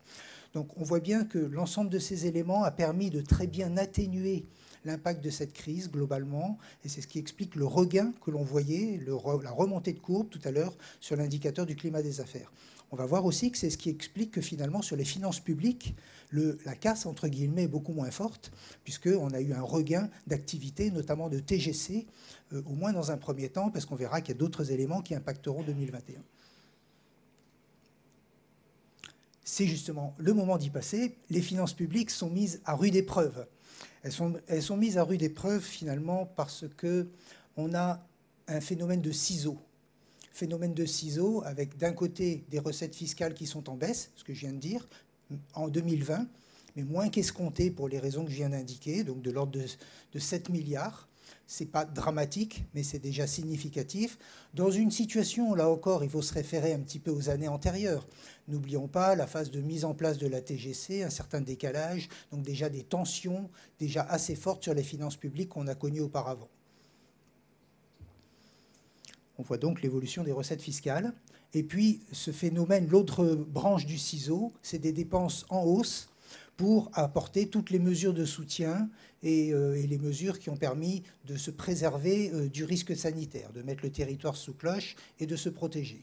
Speaker 3: Donc on voit bien que l'ensemble de ces éléments a permis de très bien atténuer l'impact de cette crise globalement, et c'est ce qui explique le regain que l'on voyait, la remontée de courbe tout à l'heure sur l'indicateur du climat des affaires. On va voir aussi que c'est ce qui explique que finalement sur les finances publiques, la casse entre guillemets est beaucoup moins forte, puisqu'on a eu un regain d'activité, notamment de TGC, au moins dans un premier temps, parce qu'on verra qu'il y a d'autres éléments qui impacteront 2021. C'est justement le moment d'y passer. Les finances publiques sont mises à rude épreuve. Elles sont mises à rude épreuve finalement parce qu'on a un phénomène de ciseaux. Phénomène de ciseaux avec d'un côté des recettes fiscales qui sont en baisse, ce que je viens de dire, en 2020, mais moins qu'escompté pour les raisons que je viens d'indiquer, donc de l'ordre de 7 milliards. Ce n'est pas dramatique, mais c'est déjà significatif. Dans une situation, là encore, il faut se référer un petit peu aux années antérieures. N'oublions pas la phase de mise en place de la TGC, un certain décalage, donc déjà des tensions déjà assez fortes sur les finances publiques qu'on a connues auparavant. On voit donc l'évolution des recettes fiscales. Et puis, ce phénomène, l'autre branche du ciseau, c'est des dépenses en hausse pour apporter toutes les mesures de soutien et les mesures qui ont permis de se préserver du risque sanitaire, de mettre le territoire sous cloche et de se protéger.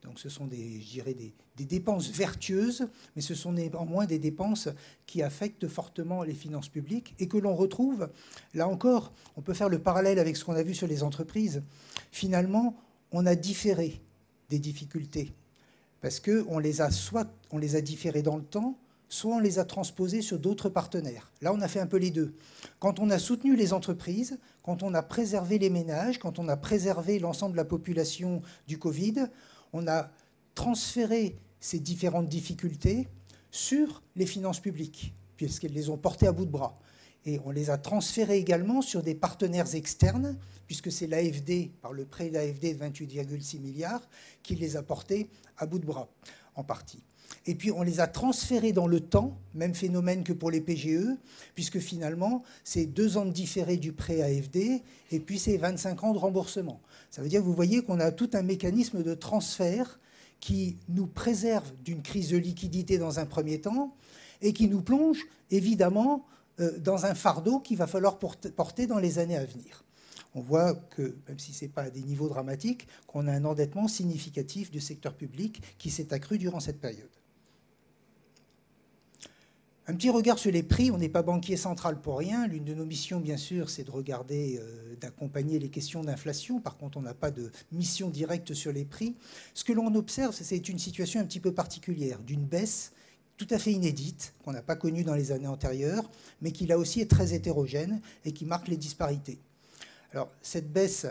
Speaker 3: Donc ce sont je dirais des dépenses vertueuses, mais ce sont néanmoins des dépenses qui affectent fortement les finances publiques et que l'on retrouve, là encore, on peut faire le parallèle avec ce qu'on a vu sur les entreprises. Finalement, on a différé des difficultés parce qu'on les a différées dans le temps, soit on les a transposées sur d'autres partenaires. Là, on a fait un peu les deux. Quand on a soutenu les entreprises, quand on a préservé les ménages, quand on a préservé l'ensemble de la population du Covid, on a transféré ces différentes difficultés sur les finances publiques, puisqu'elles les ont portées à bout de bras. Et on les a transférées également sur des partenaires externes, puisque c'est l'AFD, par le prêt de l'AFD de 28,6 milliards, qui les a portées à bout de bras, en partie. Et puis on les a transférés dans le temps, même phénomène que pour les PGE, puisque finalement, c'est 2 ans de différé du prêt AFD, et puis c'est 25 ans de remboursement. Ça veut dire que vous voyez qu'on a tout un mécanisme de transfert qui nous préserve d'une crise de liquidité dans un premier temps, et qui nous plonge, évidemment, dans un fardeau qu'il va falloir porter dans les années à venir. On voit que, même si ce n'est pas à des niveaux dramatiques, qu'on a un endettement significatif du secteur public qui s'est accru durant cette période. Un petit regard sur les prix. On n'est pas banquier central pour rien. L'une de nos missions, bien sûr, c'est de regarder, d'accompagner les questions d'inflation. Par contre, on n'a pas de mission directe sur les prix. Ce que l'on observe, c'est une situation un petit peu particulière, d'une baisse tout à fait inédite, qu'on n'a pas connue dans les années antérieures, mais qui là aussi est très hétérogène et qui marque les disparités. Alors, cette baisse,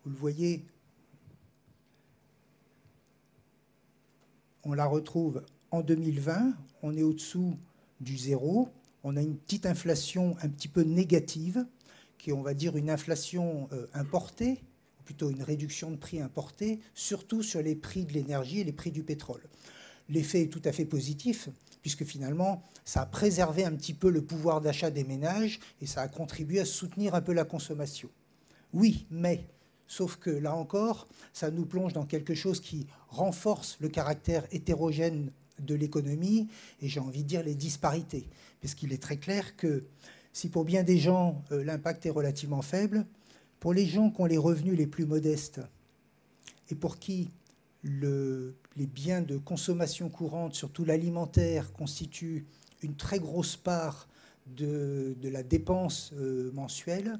Speaker 3: vous le voyez, on la retrouve en 2020, on est au-dessous du zéro, on a une petite inflation un petit peu négative, qui est, on va dire, une inflation importée, ou plutôt une réduction de prix importée, surtout sur les prix de l'énergie et les prix du pétrole. L'effet est tout à fait positif, puisque finalement, ça a préservé un petit peu le pouvoir d'achat des ménages et ça a contribué à soutenir un peu la consommation. Oui, mais, sauf que là encore, ça nous plonge dans quelque chose qui renforce le caractère hétérogène de l'économie et j'ai envie de dire les disparités. Parce qu'il est très clair que si pour bien des gens, l'impact est relativement faible, pour les gens qui ont les revenus les plus modestes et pour qui les biens de consommation courante, surtout l'alimentaire, constituent une très grosse part de la dépense mensuelle,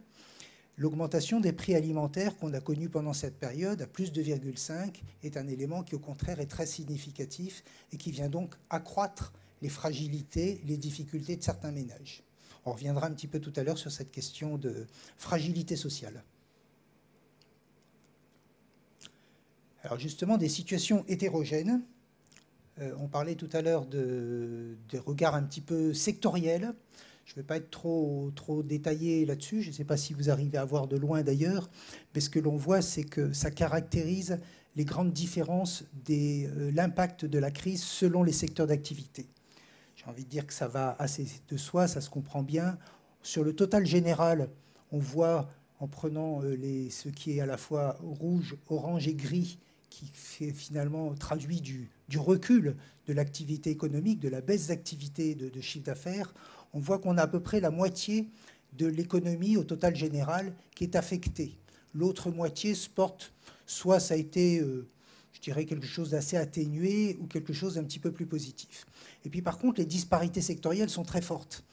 Speaker 3: l'augmentation des prix alimentaires qu'on a connue pendant cette période, à plus de 2,5, est un élément qui, au contraire, est très significatif et qui vient donc accroître les fragilités, les difficultés de certains ménages. On reviendra un petit peu tout à l'heure sur cette question de fragilité sociale. Alors justement, des situations hétérogènes. On parlait tout à l'heure des regards un petit peu sectoriels. Je ne vais pas être trop détaillé là-dessus. Je ne sais pas si vous arrivez à voir de loin d'ailleurs. Mais ce que l'on voit, c'est que ça caractérise les grandes différences l'impact de la crise selon les secteurs d'activité. J'ai envie de dire que ça va assez de soi, ça se comprend bien. Sur le total général, on voit, en prenant ce qui est à la fois rouge, orange et gris, qui fait finalement traduit du recul de l'activité économique, de la baisse d'activité de chiffre d'affaires, on voit qu'on a à peu près la moitié de l'économie au total général qui est affectée. L'autre moitié se porte, soit ça a été, je dirais, quelque chose d'assez atténué ou quelque chose d'un petit peu plus positif. Et puis par contre, les disparités sectorielles sont très fortes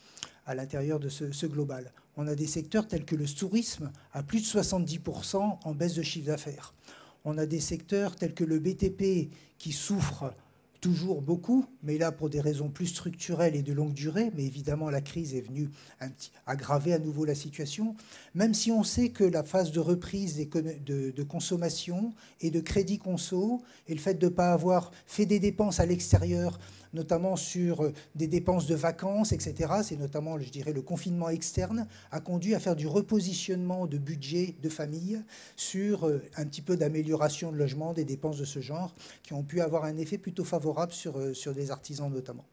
Speaker 3: à l'intérieur de ce global. On a des secteurs tels que le tourisme à plus de 70% en baisse de chiffre d'affaires. On a des secteurs tels que le BTP qui souffrent toujours beaucoup, mais là pour des raisons plus structurelles et de longue durée. Mais évidemment, la crise est venue aggraver à nouveau la situation. Même si on sait que la phase de reprise de consommation et de crédit conso et le fait de ne pas avoir fait des dépenses à l'extérieur, notamment sur des dépenses de vacances, etc., c'est notamment, je dirais, le confinement externe, a conduit à faire du repositionnement de budget de famille sur un petit peu d'amélioration de logement, des dépenses de ce genre, qui ont pu avoir un effet plutôt favorable sur des artisans notamment.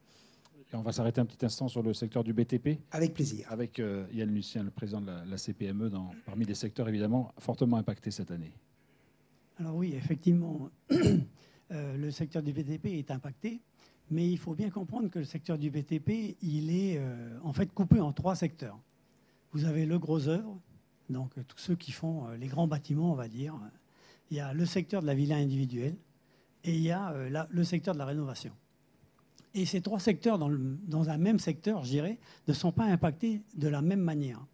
Speaker 1: Et on va s'arrêter un petit instant sur le secteur du BTP.
Speaker 3: Avec plaisir.
Speaker 1: Avec Yann Lucien, le président de la CPME, parmi les secteurs évidemment fortement impactés cette année.
Speaker 5: Alors oui, effectivement, le secteur du BTP est impacté, mais il faut bien comprendre que le secteur du BTP, il est en fait coupé en 3 secteurs. Vous avez le gros œuvre, donc tous ceux qui font les grands bâtiments, on va dire. Il y a le secteur de la villa individuelle et il y a le secteur de la rénovation. Et ces 3 secteurs, dans un même secteur, je dirais, ne sont pas impactés de la même manière.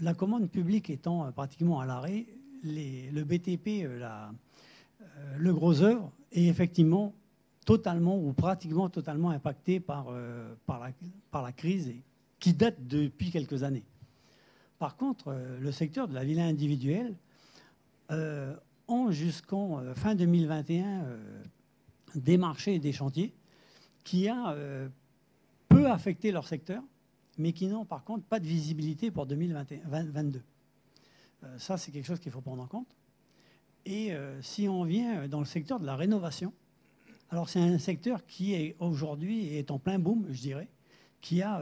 Speaker 5: La commande publique étant pratiquement à l'arrêt, le BTP, le gros œuvre, est effectivement totalement ou pratiquement totalement impacté par la crise qui date depuis quelques années. Par contre, le secteur de la villa individuelle ont jusqu'en fin 2021 des marchés et des chantiers qui a peu affecté leur secteur, mais qui n'ont par contre pas de visibilité pour 2022. Ça, c'est quelque chose qu'il faut prendre en compte. Et si on vient dans le secteur de la rénovation, alors c'est un secteur qui est aujourd'hui est en plein boom, je dirais, qui a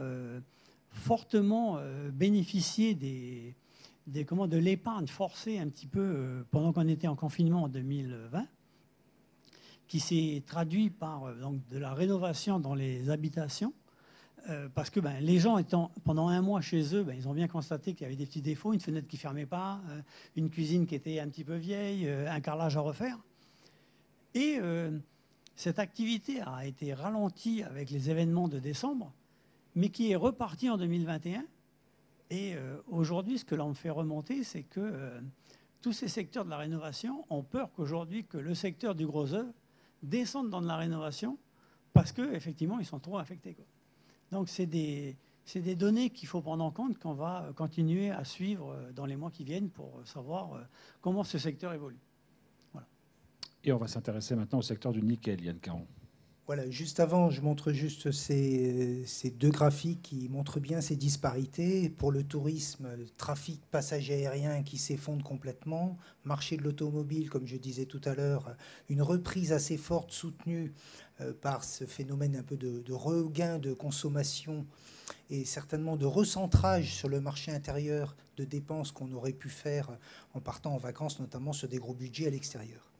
Speaker 5: fortement bénéficié de l'épargne forcée un petit peu pendant qu'on était en confinement en 2020, qui s'est traduit par donc, de la rénovation dans les habitations, parce que les gens étant pendant un mois chez eux, ils ont bien constaté qu'il y avait des petits défauts, une fenêtre qui ne fermait pas, une cuisine qui était un petit peu vieille, un carrelage à refaire. Et cette activité a été ralentie avec les événements de décembre, mais qui est repartie en 2021. Et aujourd'hui, ce que l'on me fait remonter, c'est que tous ces secteurs de la rénovation ont peur qu'aujourd'hui, que le secteur du gros œuvre descende dans de la rénovation parce qu'effectivement, ils sont trop affectés, quoi. Donc, c'est des données qu'il faut prendre en compte, qu'on va continuer à suivre dans les mois qui viennent pour savoir comment ce secteur évolue. Voilà.
Speaker 1: Et on va s'intéresser maintenant au secteur du nickel, Yann Caron.
Speaker 3: Voilà, juste avant, je montre juste ces 2 graphiques qui montrent bien ces disparités. Pour le tourisme, le trafic passager aérien qui s'effondre complètement, marché de l'automobile, comme je disais tout à l'heure, une reprise assez forte soutenue par ce phénomène un peu de regain de consommation et certainement de recentrage sur le marché intérieur de dépenses qu'on aurait pu faire en partant en vacances, notamment sur des gros budgets à l'extérieur.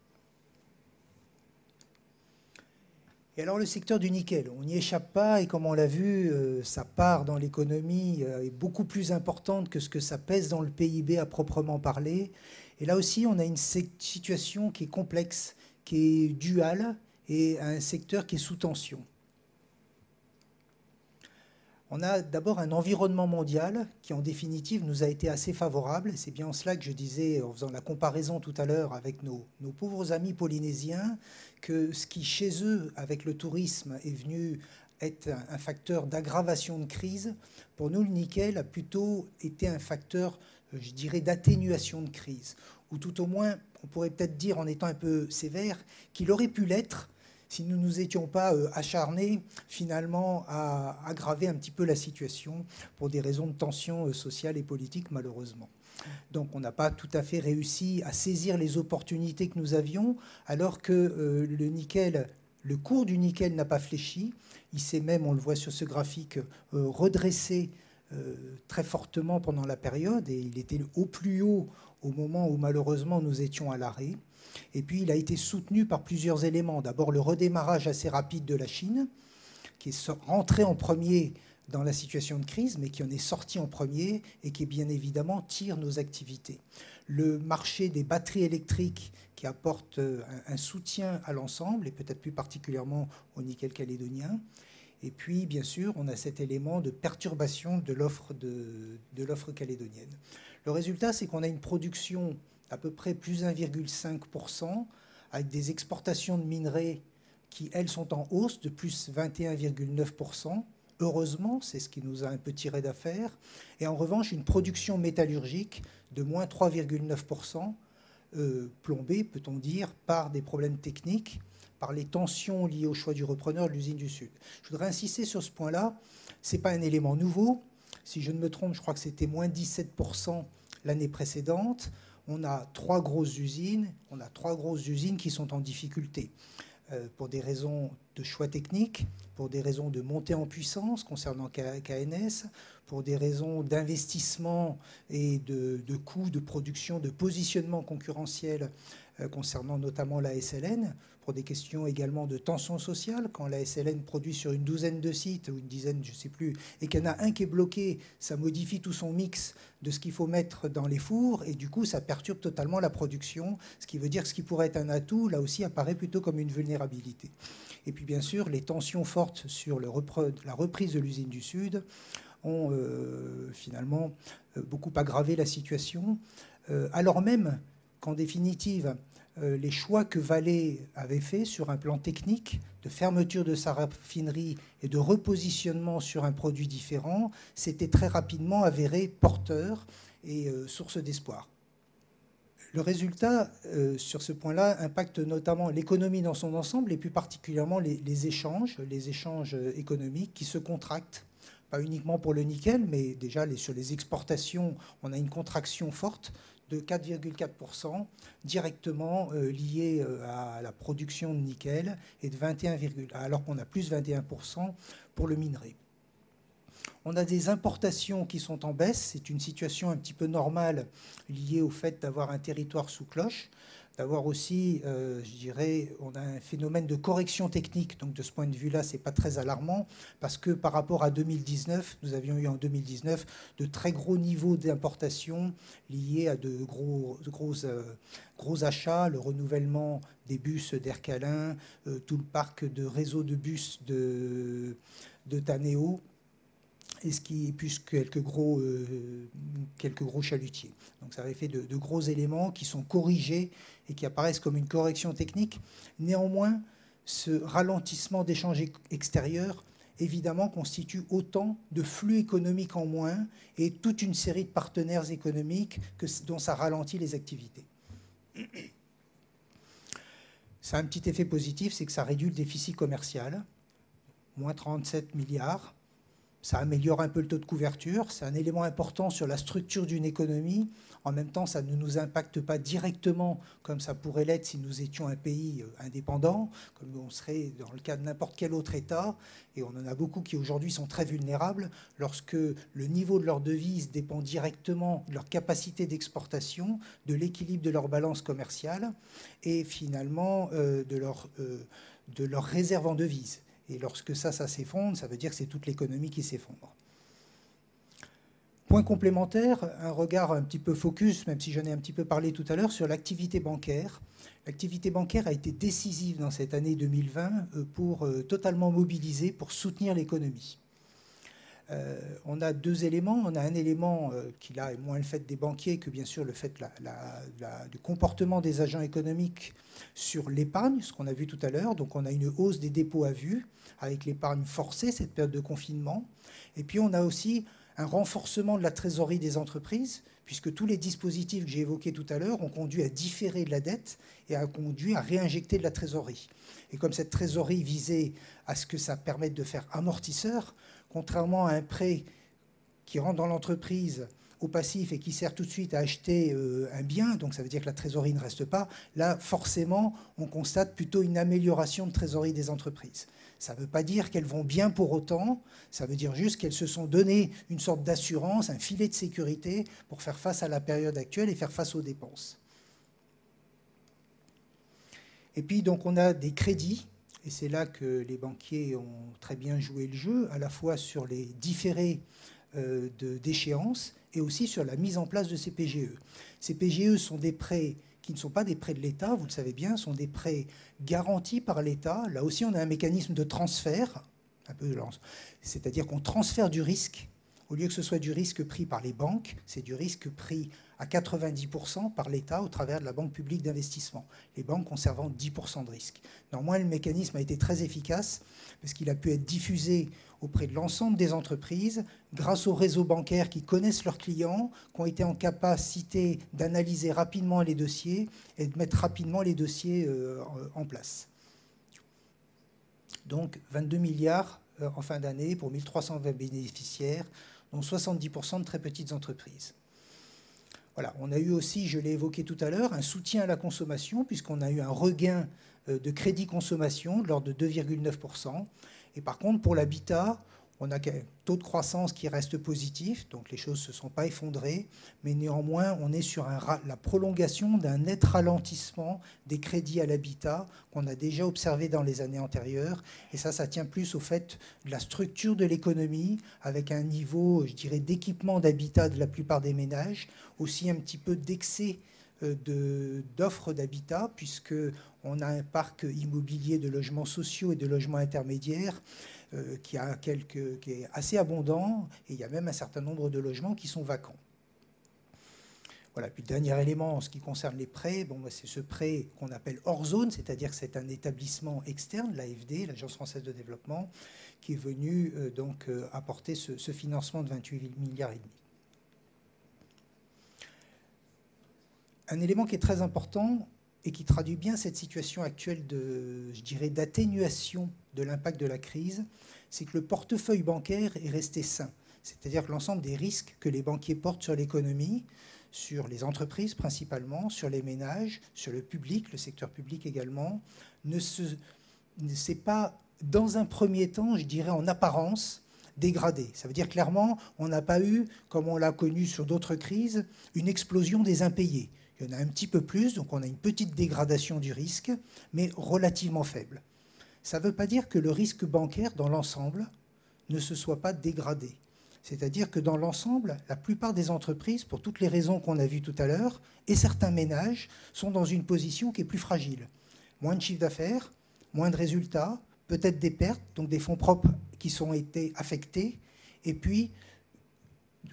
Speaker 3: Et alors le secteur du nickel, on n'y échappe pas et comme on l'a vu, sa part dans l'économie est beaucoup plus importante que ce que ça pèse dans le PIB à proprement parler. Et là aussi, on a une situation qui est complexe, qui est duale et un secteur qui est sous tension. On a d'abord un environnement mondial qui, en définitive, nous a été assez favorable. C'est bien en cela que je disais, en faisant la comparaison tout à l'heure avec nos pauvres amis polynésiens, que ce qui, chez eux, avec le tourisme, est venu être un facteur d'aggravation de crise, pour nous, le nickel a plutôt été un facteur, je dirais, d'atténuation de crise. Ou tout au moins, on pourrait peut-être dire, en étant un peu sévère, qu'il aurait pu l'être si nous ne nous étions pas acharnés finalement à aggraver un petit peu la situation pour des raisons de tension sociale et politique, malheureusement. Donc on n'a pas tout à fait réussi à saisir les opportunités que nous avions, alors que le nickel, le cours du nickel n'a pas fléchi. Il s'est même, on le voit sur ce graphique, redressé très fortement pendant la période, et il était au plus haut au moment où malheureusement nous étions à l'arrêt. Et puis il a été soutenu par plusieurs éléments. D'abord le redémarrage assez rapide de la Chine, qui est rentré en premier dans la situation de crise, mais qui en est sorti en premier et qui, bien évidemment, tire nos activités. Le marché des batteries électriques qui apporte un soutien à l'ensemble, et peut-être plus particulièrement au nickel calédonien. Et puis, bien sûr, on a cet élément de perturbation de l'offre calédonienne. Le résultat, c'est qu'on a une production à peu près plus 1,5%, avec des exportations de minerais qui, elles, sont en hausse de plus 21,9%. Heureusement, c'est ce qui nous a un peu tiré d'affaire. Et en revanche, une production métallurgique de moins 3,9%, plombée, peut-on dire, par des problèmes techniques, par les tensions liées au choix du repreneur de l'usine du Sud. Je voudrais insister sur ce point-là. Ce n'est pas un élément nouveau. Si je ne me trompe, je crois que c'était moins 17% l'année précédente. On a trois grosses usines qui sont en difficulté pour des raisons de choix techniques, pour des raisons de montée en puissance concernant KNS, pour des raisons d'investissement et de coûts de production, de positionnement concurrentiel concernant notamment la SLN, pour des questions également de tension sociale. Quand la SLN produit sur une douzaine de sites, ou une dizaine, je ne sais plus, et qu'il y en a un qui est bloqué, ça modifie tout son mix de ce qu'il faut mettre dans les fours, et du coup, ça perturbe totalement la production, ce qui veut dire que ce qui pourrait être un atout, là aussi, apparaît plutôt comme une vulnérabilité. Et puis, bien sûr, les tensions fortes sur la reprise de l'usine du Sud ont finalement beaucoup aggravé la situation, alors même qu'en définitive, les choix que Vale avait faits sur un plan technique de fermeture de sa raffinerie et de repositionnement sur un produit différent s'était très rapidement avéré porteur et source d'espoir. Le résultat, sur ce point-là, impacte notamment l'économie dans son ensemble et plus particulièrement les échanges économiques qui se contractent. Pas uniquement pour le nickel, mais déjà sur les exportations, on a une contraction forte de 4,4% directement liée à la production de nickel et de 21, alors qu'on a plus 21% pour le minerai. On a des importations qui sont en baisse. C'est une situation un petit peu normale liée au fait d'avoir un territoire sous cloche, d'avoir aussi, je dirais, on a un phénomène de correction technique. Donc de ce point de vue-là, ce n'est pas très alarmant parce que par rapport à 2019, nous avions eu en 2019 de très gros niveaux d'importation liés à de gros achats, le renouvellement des bus d'Aircalin, tout le parc de réseau de bus de Taneo, et ce qui est plus quelques gros chalutiers. Donc ça avait fait de gros éléments qui sont corrigés et qui apparaissent comme une correction technique. Néanmoins, ce ralentissement d'échanges extérieurs, évidemment, constitue autant de flux économiques en moins et toute une série de partenaires économiques dont ça ralentit les activités. Ça a un petit effet positif, c'est que ça réduit le déficit commercial, moins 37 milliards. Ça améliore un peu le taux de couverture. C'est un élément important sur la structure d'une économie. En même temps, ça ne nous impacte pas directement comme ça pourrait l'être si nous étions un pays indépendant, comme on serait dans le cas de n'importe quel autre État. Et on en a beaucoup qui aujourd'hui sont très vulnérables lorsque le niveau de leur devise dépend directement de leur capacité d'exportation, de l'équilibre de leur balance commerciale et finalement de leur réserve en devise. Et lorsque ça s'effondre, ça veut dire que c'est toute l'économie qui s'effondre. Point complémentaire, un regard un petit peu focus, même si j'en ai un petit peu parlé tout à l'heure, sur l'activité bancaire. L'activité bancaire a été décisive dans cette année 2020 pour totalement mobiliser, pour soutenir l'économie. On a deux éléments. On a un élément qui là est moins le fait des banquiers que bien sûr le fait du comportement des agents économiques sur l'épargne, ce qu'on a vu tout à l'heure. Donc on a une hausse des dépôts à vue avec l'épargne forcée, cette période de confinement. Et puis on a aussi un renforcement de la trésorerie des entreprises, puisque tous les dispositifs que j'ai évoqués tout à l'heure ont conduit à différer de la dette et a conduit à réinjecter de la trésorerie. Et comme cette trésorerie visait à ce que ça permette de faire amortisseur, contrairement à un prêt qui rentre dans l'entreprise au passif et qui sert tout de suite à acheter un bien, donc ça veut dire que la trésorerie ne reste pas, là, forcément, on constate plutôt une amélioration de trésorerie des entreprises. Ça ne veut pas dire qu'elles vont bien pour autant, ça veut dire juste qu'elles se sont donné une sorte d'assurance, un filet de sécurité pour faire face à la période actuelle et faire face aux dépenses. Et puis, donc, on a des crédits. Et c'est là que les banquiers ont très bien joué le jeu, à la fois sur les différés d'échéance et aussi sur la mise en place de ces PGE. Ces PGE sont des prêts qui ne sont pas des prêts de l'État, vous le savez bien, sont des prêts garantis par l'État. Là aussi, on a un mécanisme de transfert, c'est-à-dire qu'on transfère du risque. Au lieu que ce soit du risque pris par les banques, c'est du risque pris à 90% par l'État au travers de la Banque publique d'investissement, les banques conservant 10% de risque. Néanmoins, le mécanisme a été très efficace parce qu'il a pu être diffusé auprès de l'ensemble des entreprises grâce aux réseaux bancaires qui connaissent leurs clients, qui ont été en capacité d'analyser rapidement les dossiers et de mettre rapidement les dossiers en place. Donc 22 milliards en fin d'année pour 1320 bénéficiaires, dont 70% de très petites entreprises. Voilà, on a eu aussi, je l'ai évoqué tout à l'heure, un soutien à la consommation, puisqu'on a eu un regain de crédit consommation de l'ordre de 2,9%. Et par contre, pour l'habitat, on a un taux de croissance qui reste positif, donc les choses ne se sont pas effondrées, mais néanmoins, on est sur la prolongation d'un net ralentissement des crédits à l'habitat qu'on a déjà observé dans les années antérieures. Et ça tient plus au fait de la structure de l'économie, avec un niveau, je dirais, d'équipement d'habitat de la plupart des ménages, aussi un petit peu d'excès d'offres d'habitat, puisqu'on a un parc immobilier de logements sociaux et de logements intermédiaires qui est assez abondant, et il y a même un certain nombre de logements qui sont vacants. Voilà. Puis le dernier élément en ce qui concerne les prêts, c'est ce prêt qu'on appelle hors zone, c'est-à-dire que c'est un établissement externe, l'AFD, l'Agence française de développement, qui est venu apporter ce financement de 28 milliards et demi. Un élément qui est très important et qui traduit bien cette situation actuelle d'atténuation de l'impact de la crise, c'est que le portefeuille bancaire est resté sain. C'est-à-dire que l'ensemble des risques que les banquiers portent sur l'économie, sur les entreprises principalement, sur les ménages, sur le public, le secteur public également, ne s'est pas, dans un premier temps, je dirais en apparence, dégradé. Ça veut dire clairement, on n'a pas eu, comme on l'a connu sur d'autres crises, une explosion des impayés. Il y en a un petit peu plus, donc on a une petite dégradation du risque, mais relativement faible. Ça ne veut pas dire que le risque bancaire, dans l'ensemble, ne se soit pas dégradé. C'est-à-dire que dans l'ensemble, la plupart des entreprises, pour toutes les raisons qu'on a vues tout à l'heure, et certains ménages, sont dans une position qui est plus fragile. Moins de chiffre d'affaires, moins de résultats, peut-être des pertes, donc des fonds propres qui ont été affectés, et puis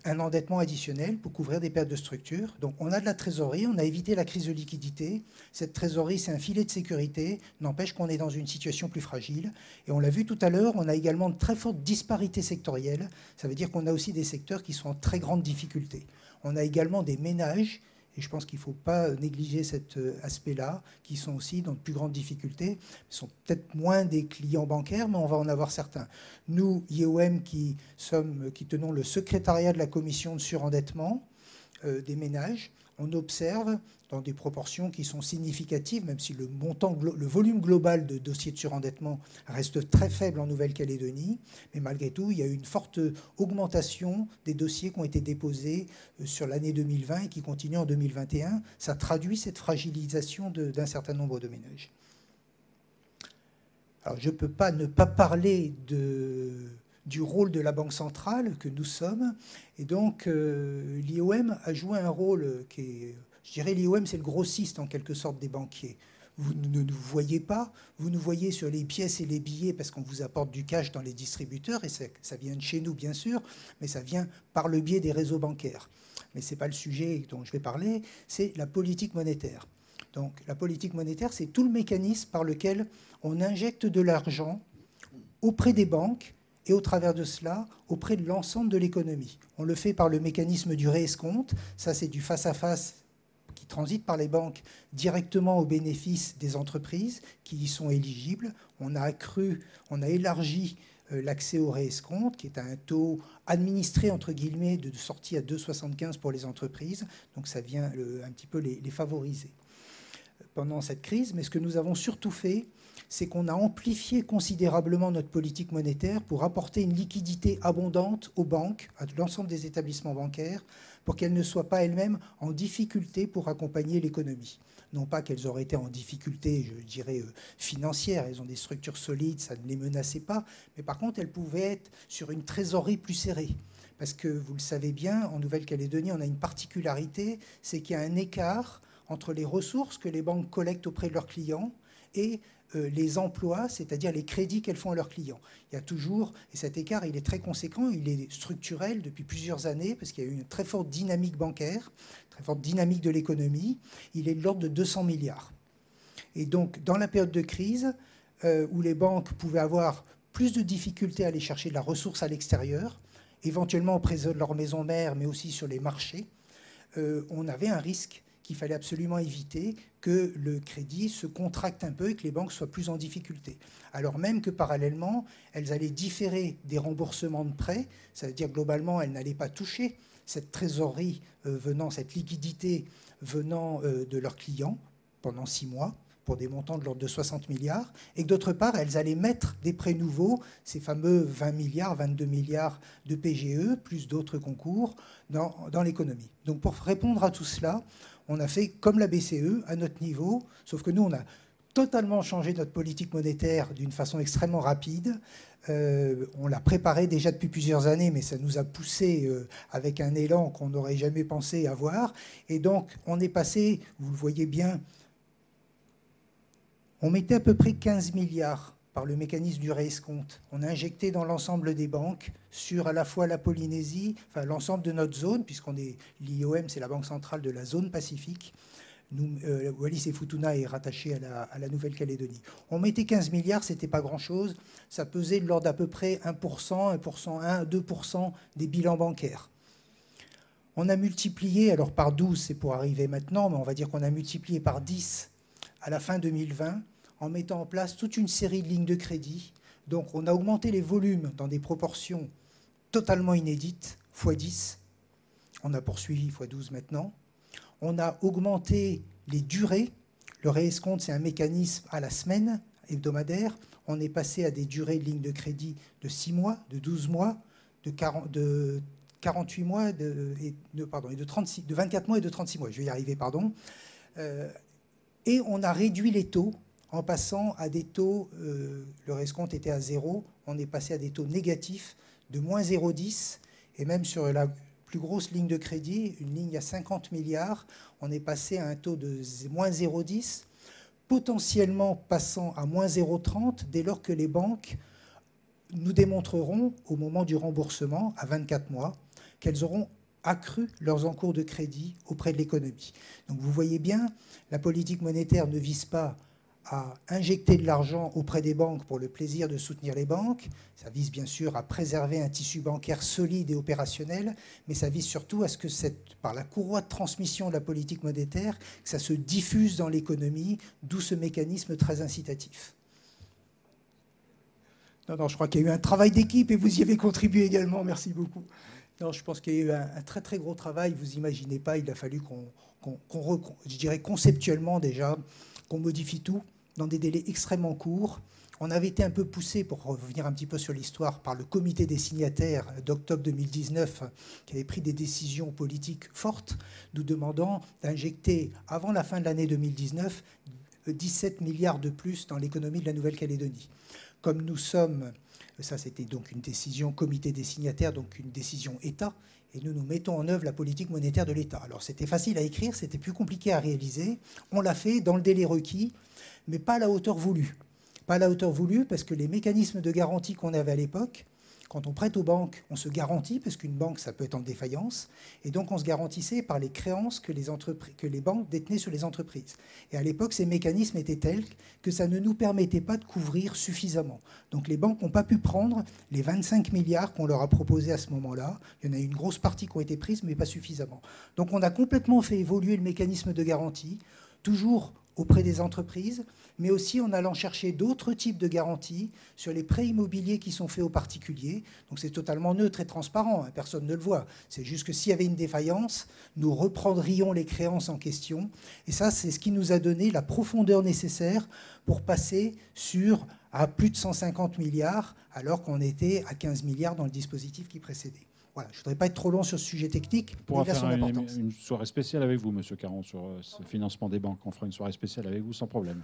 Speaker 3: un endettement additionnel pour couvrir des pertes de structure. Donc on a de la trésorerie, on a évité la crise de liquidité. Cette trésorerie, c'est un filet de sécurité, n'empêche qu'on est dans une situation plus fragile. Et on l'a vu tout à l'heure, on a également de très fortes disparités sectorielles. Ça veut dire qu'on a aussi des secteurs qui sont en très grande difficulté. On a également des ménages, et je pense qu'il ne faut pas négliger cet aspect-là, qui sont aussi dans de plus grandes difficultés. Ils sont peut-être moins des clients bancaires, mais on va en avoir certains. Nous, IOM, qui tenons le secrétariat de la commission de surendettement des ménages, on observe dans des proportions qui sont significatives, même si le volume global de dossiers de surendettement reste très faible en Nouvelle-Calédonie, mais malgré tout, il y a eu une forte augmentation des dossiers qui ont été déposés sur l'année 2020 et qui continuent en 2021. Ça traduit cette fragilisation d'un certain nombre de ménages. Alors, je ne peux pas ne pas parler du rôle de la Banque centrale que nous sommes. Et donc, l'IOM a joué un rôle qui est... Je dirais l'IOM, c'est le grossiste en quelque sorte des banquiers. Vous ne nous voyez pas, vous nous voyez sur les pièces et les billets parce qu'on vous apporte du cash dans les distributeurs, et ça vient de chez nous, bien sûr, mais ça vient par le biais des réseaux bancaires. Mais ce n'est pas le sujet dont je vais parler, c'est la politique monétaire. Donc, la politique monétaire, c'est tout le mécanisme par lequel on injecte de l'argent auprès des banques et au travers de cela, auprès de l'ensemble de l'économie. On le fait par le mécanisme du réescompte. Ça, c'est du face-à-face qui transite par les banques directement au bénéfice des entreprises qui y sont éligibles. On a élargi l'accès au réescompte, qui est à un taux administré, entre guillemets, de sortie à 2,75 pour les entreprises. Donc ça vient un petit peu les favoriser pendant cette crise. Mais ce que nous avons surtout fait, c'est qu'on a amplifié considérablement notre politique monétaire pour apporter une liquidité abondante aux banques, à l'ensemble des établissements bancaires, pour qu'elles ne soient pas elles-mêmes en difficulté pour accompagner l'économie. Non pas qu'elles auraient été en difficulté, je dirais, financière, elles ont des structures solides, ça ne les menaçait pas, mais par contre, elles pouvaient être sur une trésorerie plus serrée. Parce que, vous le savez bien, en Nouvelle-Calédonie, on a une particularité, c'est qu'il y a un écart entre les ressources que les banques collectent auprès de leurs clients et les emplois, c'est-à-dire les crédits qu'elles font à leurs clients. Il y a toujours, et cet écart, il est très conséquent, il est structurel depuis plusieurs années, parce qu'il y a eu une très forte dynamique bancaire, très forte dynamique de l'économie. Il est de l'ordre de 200 milliards. Et donc, dans la période de crise, où les banques pouvaient avoir plus de difficultés à aller chercher de la ressource à l'extérieur, éventuellement auprès de leur maison mère, mais aussi sur les marchés, on avait un risque qu'il fallait absolument éviter, que le crédit se contracte un peu et que les banques soient plus en difficulté. Alors même que parallèlement, elles allaient différer des remboursements de prêts, ça veut dire globalement, elles n'allaient pas toucher cette trésorerie cette liquidité venant de leurs clients pendant 6 mois, pour des montants de l'ordre de 60 milliards, et que d'autre part, elles allaient mettre des prêts nouveaux, ces fameux 20 milliards, 22 milliards de PGE, plus d'autres concours, dans l'économie. Donc pour répondre à tout cela, on a fait comme la BCE, à notre niveau, sauf que nous, on a totalement changé notre politique monétaire d'une façon extrêmement rapide. On l'a préparé déjà depuis plusieurs années, mais ça nous a poussé avec un élan qu'on n'aurait jamais pensé avoir. Et donc, on est passé, vous le voyez bien, on mettait à peu près 15 milliards par le mécanisme du réescompte. On a injecté dans l'ensemble des banques sur à la fois la Polynésie, enfin l'ensemble de notre zone, puisqu'on est l'IOM, c'est la banque centrale de la zone Pacifique. Nous, Wallis et Futuna est rattaché à la Nouvelle-Calédonie. On mettait 15 milliards, ce n'était pas grand-chose. Ça pesait de l'ordre d'à peu près 1%, 2% des bilans bancaires. On a multiplié, alors par 12, c'est pour arriver maintenant, mais on va dire qu'on a multiplié par 10 à la fin 2020, en mettant en place toute une série de lignes de crédit. Donc on a augmenté les volumes dans des proportions totalement inédites, x10. On a poursuivi x12 maintenant. On a augmenté les durées. Le réescompte, c'est un mécanisme à la semaine hebdomadaire. On est passé à des durées de lignes de crédit de 6 mois, de 12 mois, de 48 mois, de 24 mois et de 36 mois. Je vais y arriver, pardon. Et on a réduit les taux en passant à des taux, le réescompte était à 0, on est passé à des taux négatifs de moins 0,10, et même sur la plus grosse ligne de crédit, une ligne à 50 milliards, on est passé à un taux de moins 0,10, potentiellement passant à moins 0,30 dès lors que les banques nous démontreront, au moment du remboursement, à 24 mois, qu'elles auront accru leurs encours de crédit auprès de l'économie. Donc vous voyez bien, la politique monétaire ne vise pas à injecter de l'argent auprès des banques pour le plaisir de soutenir les banques. Ça vise bien sûr à préserver un tissu bancaire solide et opérationnel, mais ça vise surtout à ce que par la courroie de transmission de la politique monétaire, que ça se diffuse dans l'économie, d'où ce mécanisme très incitatif. Non, je crois qu'il y a eu un travail d'équipe et vous y avez contribué également. Merci beaucoup. Non, je pense qu'il y a eu un très très gros travail. Vous imaginez pas, il a fallu je dirais conceptuellement déjà, qu'on modifie tout dans des délais extrêmement courts. On avait été un peu poussé, pour revenir un petit peu sur l'histoire, par le comité des signataires d'octobre 2019, qui avait pris des décisions politiques fortes, nous demandant d'injecter, avant la fin de l'année 2019, 17 milliards de plus dans l'économie de la Nouvelle-Calédonie. Comme nous sommes, ça c'était donc une décision comité des signataires, donc une décision État, et nous mettons en œuvre la politique monétaire de l'État. Alors c'était facile à écrire, c'était plus compliqué à réaliser. On l'a fait dans le délai requis, mais pas à la hauteur voulue. Pas à la hauteur voulue parce que les mécanismes de garantie qu'on avait à l'époque, quand on prête aux banques, on se garantit, parce qu'une banque, ça peut être en défaillance, et donc on se garantissait par les créances que les banques détenaient sur les entreprises. Et à l'époque, ces mécanismes étaient tels que ça ne nous permettait pas de couvrir suffisamment. Donc les banques n'ont pas pu prendre les 25 milliards qu'on leur a proposés à ce moment-là. Il y en a une grosse partie qui ont été prises, mais pas suffisamment. Donc on a complètement fait évoluer le mécanisme de garantie, toujours auprès des entreprises, mais aussi en allant chercher d'autres types de garanties sur les prêts immobiliers qui sont faits aux particuliers. Donc c'est totalement neutre et transparent, hein, personne ne le voit. C'est juste que s'il y avait une défaillance, nous reprendrions les créances en question. Et ça, c'est ce qui nous a donné la profondeur nécessaire pour passer à plus de 150 milliards, alors qu'on était à 15 milliards dans le dispositif qui précédait. Voilà, je ne voudrais pas être trop long sur ce sujet technique.
Speaker 1: On pourra faire une soirée spéciale avec vous, Monsieur Caron, sur ce financement des banques. On fera une soirée spéciale avec vous sans problème.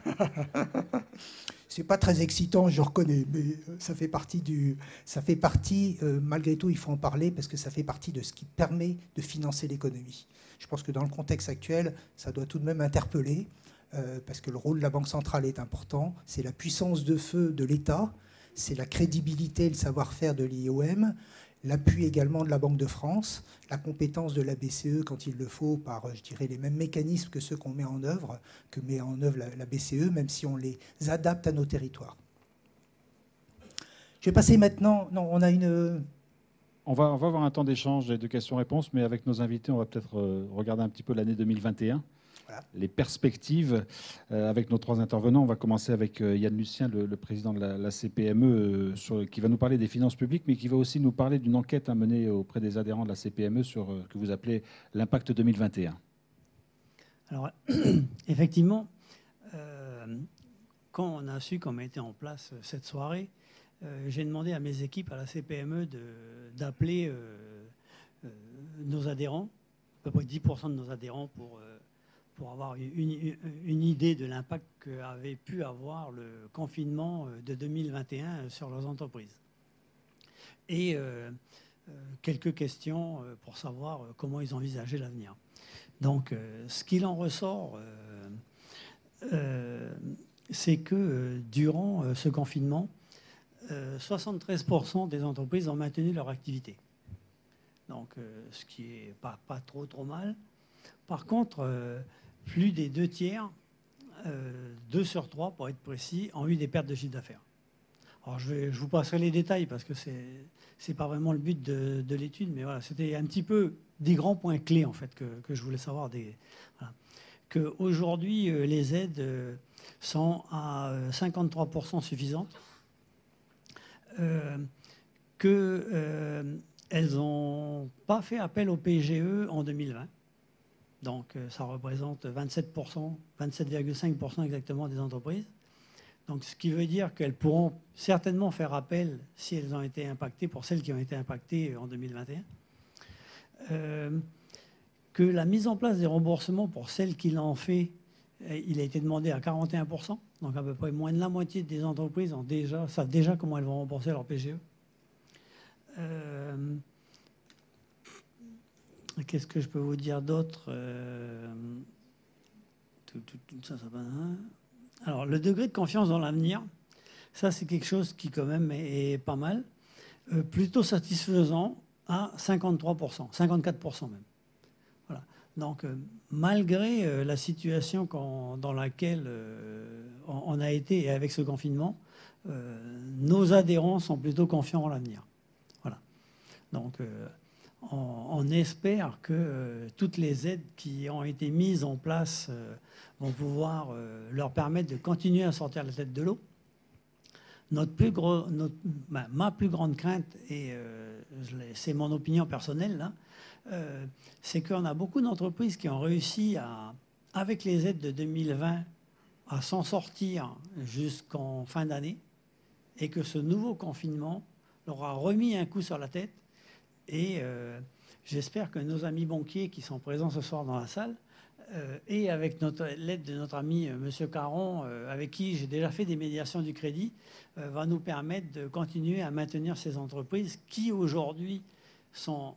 Speaker 3: C'est pas très excitant, je reconnais, mais ça fait partie, malgré tout, il faut en parler, parce que ça fait partie de ce qui permet de financer l'économie. Je pense que dans le contexte actuel, ça doit tout de même interpeller. parce que le rôle de la Banque centrale est important. C'est la puissance de feu de l'État, c'est la crédibilité et le savoir-faire de l'IOM, l'appui également de la Banque de France, la compétence de la BCE quand il le faut par, je dirais, les mêmes mécanismes que ceux qu'on met en œuvre, que met en œuvre la BCE, même si on les adapte à nos territoires. Je vais passer maintenant... Non, on a une...
Speaker 1: On va avoir un temps d'échange et de questions-réponses, mais avec nos invités, on va peut-être regarder un petit peu l'année 2021. Voilà. Les perspectives avec nos trois intervenants. On va commencer avec Yann Lucien, le président de la CPME, qui va nous parler des finances publiques, mais qui va aussi nous parler d'une enquête menée auprès des adhérents de la CPME sur que vous appelez l'impact 2021.
Speaker 5: Alors, effectivement, quand on a su qu'on mettait en place cette soirée, j'ai demandé à mes équipes à la CPME d'appeler nos adhérents, à peu près 10% de nos adhérents, pour avoir une idée de l'impact qu'avait pu avoir le confinement de 2021 sur leurs entreprises. Et quelques questions pour savoir comment ils envisageaient l'avenir. Donc, ce qu'il en ressort, c'est que durant ce confinement, 73% des entreprises ont maintenu leur activité. Donc, ce qui n'est pas trop mal. Par contre, plus des 2 tiers, 2 sur 3 pour être précis, ont eu des pertes de chiffre d'affaires. Alors, je vous passerai les détails parce que ce n'est pas vraiment le but de l'étude, mais voilà, c'était un petit peu des grands points clés en fait, que je voulais savoir. Voilà. Qu'aujourd'hui, les aides sont à 53% suffisantes. Qu'elles n'ont pas fait appel au PGE en 2020. Donc, ça représente 27%, 27,5% exactement des entreprises. Donc, ce qui veut dire qu'elles pourront certainement faire appel si elles ont été impactées, pour celles qui ont été impactées en 2021. Que la mise en place des remboursements pour celles qui l'ont fait, il a été demandé à 41%. Donc, à peu près moins de la moitié des entreprises savent déjà comment elles vont rembourser leur PGE. Qu'est-ce que je peux vous dire d'autre? Alors, le degré de confiance dans l'avenir, ça, c'est quelque chose qui, quand même, est pas mal. Plutôt satisfaisant à 53%, 54% même. Voilà. Donc, malgré la situation dans laquelle on a été et avec ce confinement, nos adhérents sont plutôt confiants en l'avenir. Voilà. Donc, on espère que toutes les aides qui ont été mises en place vont pouvoir leur permettre de continuer à sortir la tête de l'eau. Ma plus grande crainte, et c'est mon opinion personnelle, là, c'est qu'on a beaucoup d'entreprises qui ont réussi, avec les aides de 2020, à s'en sortir jusqu'en fin d'année, et que ce nouveau confinement leur a remis un coup sur la tête. Et j'espère que nos amis banquiers qui sont présents ce soir dans la salle, et avec l'aide de notre ami M. Caron, avec qui j'ai déjà fait des médiations du crédit, va nous permettre de continuer à maintenir ces entreprises qui aujourd'hui sont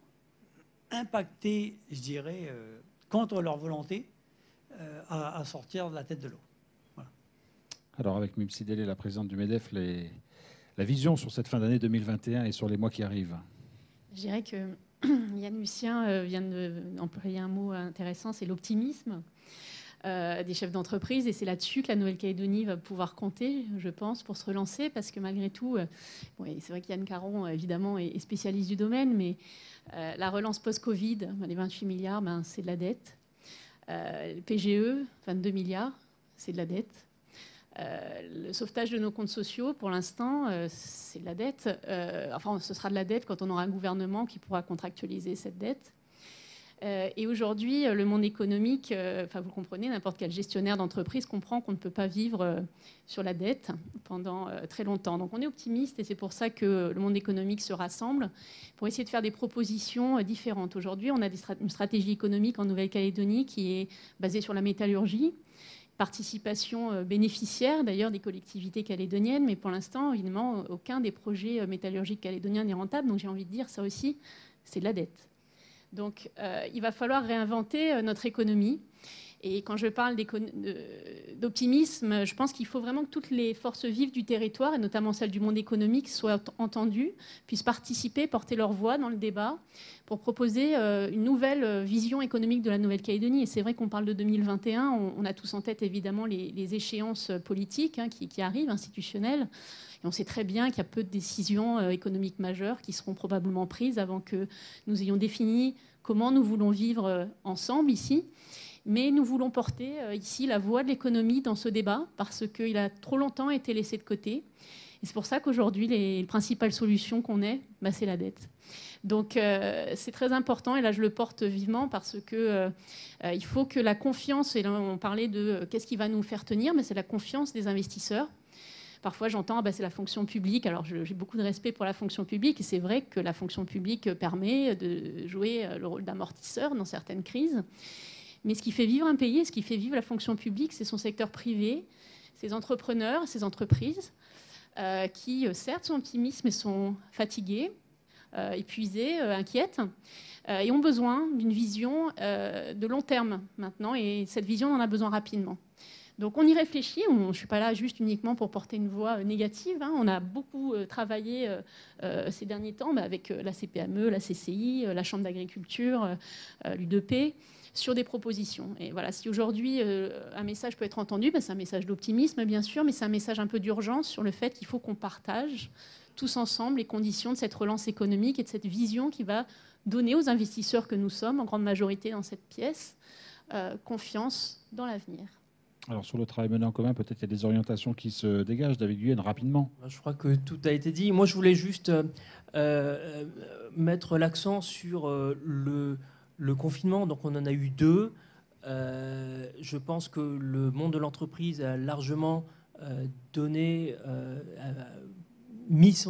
Speaker 5: impactées, je dirais, contre leur volonté, à sortir de la tête de l'eau. Voilà.
Speaker 1: Alors avec Mimsi Délé, la présidente du MEDEF, la vision sur cette fin d'année 2021 et sur les mois qui arrivent.
Speaker 4: Je dirais que Yann Lucien vient d'employer un mot intéressant, c'est l'optimisme des chefs d'entreprise. Et c'est là-dessus que la Nouvelle-Calédonie va pouvoir compter, je pense, pour se relancer. Parce que malgré tout, bon, c'est vrai qu'Yann Caron, évidemment, est spécialiste du domaine, mais la relance post-Covid, les 28 milliards, c'est de la dette. Le PGE, 22 milliards, c'est de la dette. Le sauvetage de nos comptes sociaux, pour l'instant, c'est de la dette. Enfin, ce sera de la dette quand on aura un gouvernement qui pourra contractualiser cette dette. Et aujourd'hui, le monde économique, vous comprenez, n'importe quel gestionnaire d'entreprise comprend qu'on ne peut pas vivre sur la dette pendant très longtemps. Donc on est optimiste et c'est pour ça que le monde économique se rassemble pour essayer de faire des propositions différentes. Aujourd'hui, on a une stratégie économique en Nouvelle-Calédonie qui est basée sur la métallurgie, participation bénéficiaire d'ailleurs des collectivités calédoniennes, mais pour l'instant, évidemment, aucun des projets métallurgiques calédoniens n'est rentable. Donc j'ai envie de dire, ça aussi, c'est de la dette. Donc il va falloir réinventer notre économie. Et quand je parle d'optimisme, je pense qu'il faut vraiment que toutes les forces vives du territoire, et notamment celles du monde économique, soient entendues, puissent participer, porter leur voix dans le débat pour proposer une nouvelle vision économique de la Nouvelle-Calédonie. Et c'est vrai qu'on parle de 2021, on a tous en tête évidemment les échéances politiques qui arrivent, institutionnelles. Et on sait très bien qu'il y a peu de décisions économiques majeures qui seront probablement prises avant que nous ayons défini comment nous voulons vivre ensemble ici. Mais nous voulons porter ici la voix de l'économie dans ce débat parce qu'il a trop longtemps été laissé de côté. Et c'est pour ça qu'aujourd'hui, les principales solutions qu'on ait, c'est la dette. Donc c'est très important, et là je le porte vivement parce que il faut que la confiance, et là on parlait de qu'est-ce qui va nous faire tenir, mais c'est la confiance des investisseurs. Parfois, j'entends c'est la fonction publique. Alors, j'ai beaucoup de respect pour la fonction publique. Et c'est vrai que la fonction publique permet de jouer le rôle d'amortisseur dans certaines crises. Mais ce qui fait vivre un pays et ce qui fait vivre la fonction publique, c'est son secteur privé, ses entrepreneurs, ses entreprises, qui, certes, sont optimistes, mais sont fatigués, épuisés, inquiètes, et ont besoin d'une vision de long terme maintenant. Et cette vision, on en a besoin rapidement. Donc on y réfléchit, je ne suis pas là juste uniquement pour porter une voix négative. On a beaucoup travaillé ces derniers temps avec la CPME, la CCI, la Chambre d'agriculture, l'UDP, sur des propositions. Et voilà, si aujourd'hui un message peut être entendu, c'est un message d'optimisme bien sûr, mais c'est un message un peu d'urgence sur le fait qu'il faut qu'on partage tous ensemble les conditions de cette relance économique et de cette vision qui va donner aux investisseurs que nous sommes, en grande majorité dans cette pièce, confiance dans l'avenir.
Speaker 1: Alors sur le travail mené en commun, peut-être qu'il y a des orientations qui se dégagent. David Guyenne, rapidement.
Speaker 2: Je crois que tout a été dit. Moi, je voulais juste mettre l'accent sur le confinement. Donc on en a eu 2. Je pense que le monde de l'entreprise a largement mis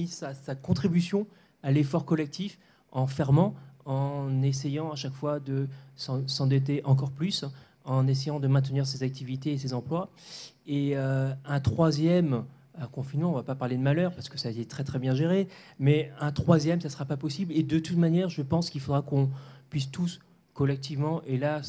Speaker 2: sa contribution à l'effort collectif en fermant, en essayant à chaque fois de s'endetter encore plus, en essayant de maintenir ses activités et ses emplois. Et un troisième confinement, on ne va pas parler de malheur parce que ça a été très très bien géré, mais un troisième, ça ne sera pas possible. Et de toute manière, je pense qu'il faudra qu'on puisse tous collectivement, et là,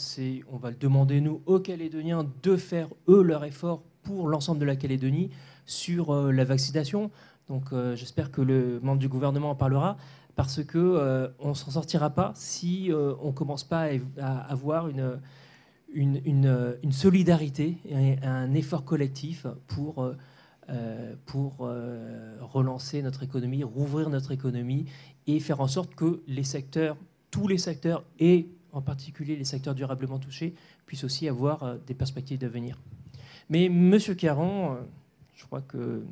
Speaker 2: on va le demander, nous, aux Calédoniens, de faire, eux, leur effort pour l'ensemble de la Calédonie sur la vaccination. Donc j'espère que le membre du gouvernement en parlera, parce qu'on ne s'en sortira pas si on ne commence pas à avoir une solidarité et un effort collectif pour relancer notre économie, rouvrir notre économie et faire en sorte que les secteurs, tous les secteurs, et en particulier les secteurs durablement touchés, puissent aussi avoir des perspectives d'avenir. Mais Monsieur Caron, je crois que